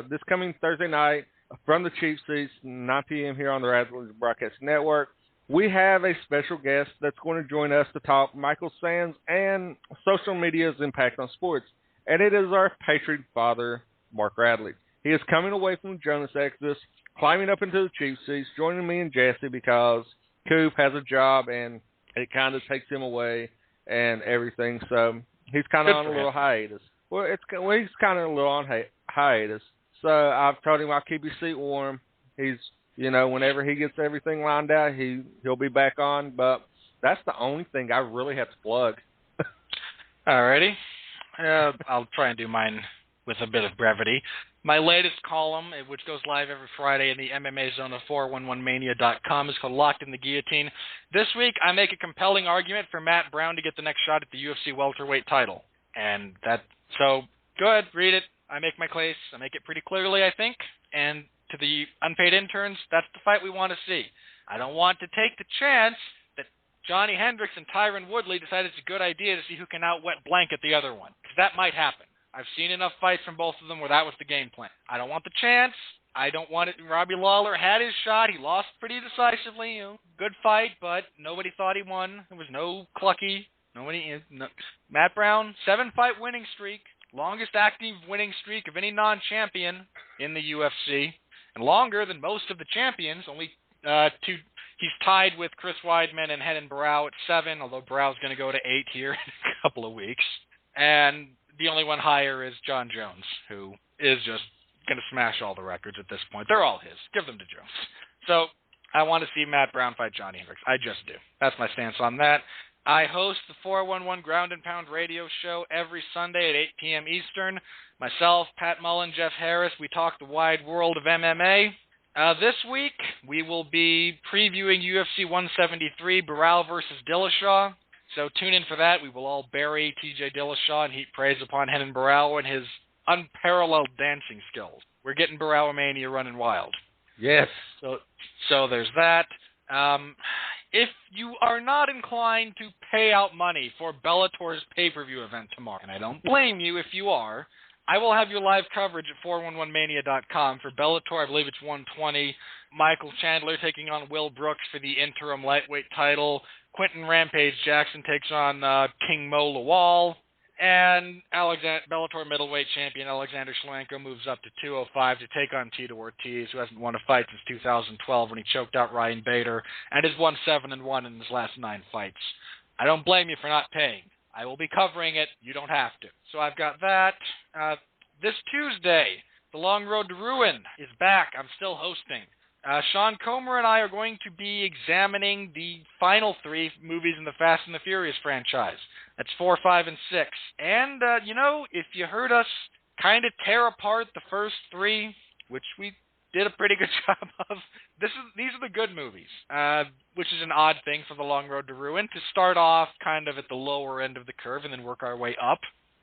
[SPEAKER 4] this coming Thursday night from the Cheap Seats, 9 p.m. here on the Razzle Broadcast Network. We have a special guest that's going to join us to talk Michael Sands and social media's impact on sports. And it is our patron father, Mark Radley. He is coming away from the Jonas Exodus, climbing up into the Cheap Seats, joining me and Jesse because Coop has a job and it kind of takes him away and everything. So he's kind of on a little hiatus. Well, he's kind of a little on hiatus. So I've told him I'll keep his seat warm. He's, whenever he gets everything lined out, he'll be back on. But that's the only thing I really have to plug.
[SPEAKER 3] Alrighty. I'll try and do mine with a bit of brevity. My latest column, which goes live every Friday in the MMA zone of 411mania.com, is called Locked in the Guillotine. This week, I make a compelling argument for Matt Brown to get the next shot at the UFC welterweight title. And so go ahead, read it. I make my case. I make it pretty clearly, I think. And to the unpaid interns, that's the fight we want to see. I don't want to take the chance that Johnny Hendricks and Tyron Woodley decide it's a good idea to see who can out-wet blanket the other one, because that might happen. I've seen enough fights from both of them where that was the game plan. I don't want the chance. I don't want it. Robbie Lawler had his shot. He lost pretty decisively. Good fight, but nobody thought he won. There was no Clucky. Matt Brown, 7-fight winning streak, longest active winning streak of any non-champion in the UFC, and longer than most of the champions. Only two. He's tied with Chris Weidman and Renan Barão at 7, although Barão's going to go to 8 here in a couple of weeks. And the only one higher is John Jones, who is just going to smash all the records at this point. They're all his. Give them to Jones. So I want to see Matt Brown fight Johnny Hendricks. I just do. That's my stance on that. I host the 411 Ground and Pound radio show every Sunday at 8 p.m. Eastern. Myself, Pat Mullen, Jeff Harris, we talk the wide world of MMA. This week, we will be previewing UFC 173, Barão versus Dillashaw. So tune in for that. We will all bury T.J. Dillashaw and heap praise upon Renan Barão and his unparalleled dancing skills. We're getting Barão Mania running wild.
[SPEAKER 4] Yes.
[SPEAKER 3] So there's that. If you are not inclined to pay out money for Bellator's pay-per-view event tomorrow, and I don't blame you if you are, I will have your live coverage at 411mania.com for Bellator. I believe it's 120. Michael Chandler taking on Will Brooks for the interim lightweight title. Quentin Rampage Jackson takes on King Mo Lawal. And Bellator middleweight champion Alexander Shlenko moves up to 205 to take on Tito Ortiz, who hasn't won a fight since 2012 when he choked out Ryan Bader, and has won 7-1 in his last 9 fights. I don't blame you for not paying. I will be covering it. You don't have to. So I've got that. This Tuesday, The Long Road to Ruin is back. I'm still hosting. Sean Comer and I are going to be examining the final 3 movies in the Fast and the Furious franchise. That's 4, 5, and 6. And, if you heard us kind of tear apart the first 3, which we did a pretty good job of, these are the good movies, which is an odd thing for The Long Road to Ruin, to start off kind of at the lower end of the curve and then work our way up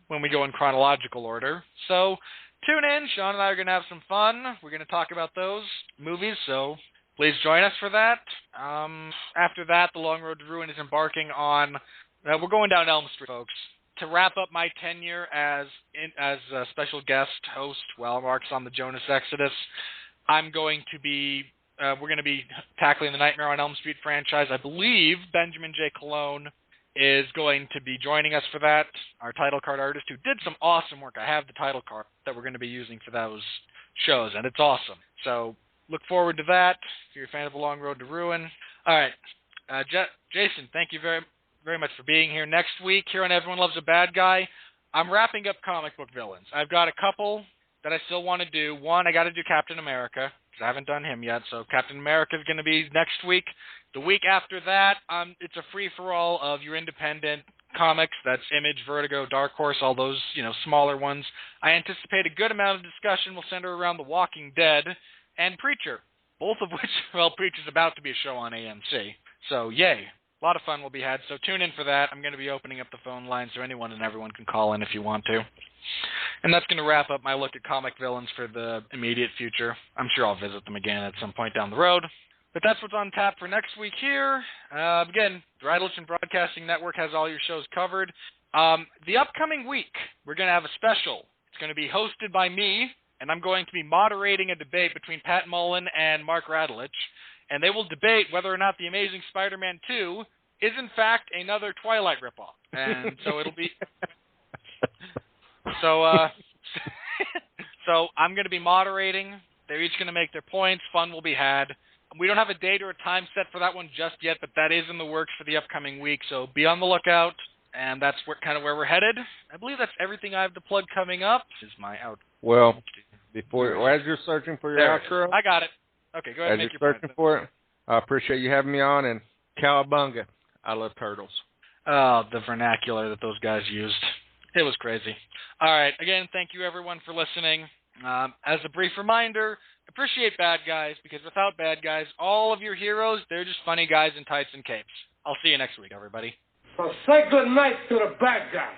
[SPEAKER 3] when we go in chronological order. So tune in. Sean and I are going to have some fun. We're going to talk about those movies, so please join us for that. After that, The Long Road to Ruin is embarking on... we're going down Elm Street, folks. To wrap up my tenure as a special guest host while Mark's on the Jonas Exodus, we're going to be tackling the Nightmare on Elm Street franchise. I believe Benjamin J. Colon is going to be joining us for that, our title card artist, who did some awesome work. I have the title card that we're going to be using for those shows, and it's awesome. So look forward to that if you're a fan of The Long Road to Ruin. All right. Jason, thank you very, very much for being here. Next week, here on Everyone Loves a Bad Guy, I'm wrapping up comic book villains. I've got a couple that I still want to do. One, I got to do Captain America, because I haven't done him yet, so Captain America is going to be next week. The week after that, it's a free-for-all of your independent comics. That's Image, Vertigo, Dark Horse, all those, smaller ones. I anticipate a good amount of discussion will center around The Walking Dead and Preacher. both of which, well, Preach is about to be a show on AMC. So, yay. A lot of fun will be had, so tune in for that. I'm going to be opening up the phone line so anyone and everyone can call in if you want to. And that's going to wrap up my look at comic villains for the immediate future. I'm sure I'll visit them again at some point down the road. But that's what's on tap for next week here. Again, the Radulich Broadcasting Network has all your shows covered. The upcoming week, we're going to have a special. It's going to be hosted by me, and I'm going to be moderating a debate between Pat Mullen and Mark Radulich. And they will debate whether or not The Amazing Spider-Man 2 is, in fact, another Twilight ripoff. And so it'll be... So I'm going to be moderating. They're each going to make their points. Fun will be had. We don't have a date or a time set for that one just yet, but that is in the works for the upcoming week. So be on the lookout. And that's kind of where we're headed. I believe that's everything I have to plug coming up. This is my out.
[SPEAKER 4] Well, as you're searching for your outro...
[SPEAKER 3] I got it. Okay, go ahead and make your point.
[SPEAKER 4] As you're searching for it, I appreciate you having me on, and cowabunga. I love turtles.
[SPEAKER 3] Oh, the vernacular that those guys used. It was crazy. All right, again, thank you everyone for listening. As a brief reminder, appreciate bad guys, because without bad guys, all of your heroes, they're just funny guys in tights and capes. I'll see you next week, everybody.
[SPEAKER 5] So say good night to the bad guys.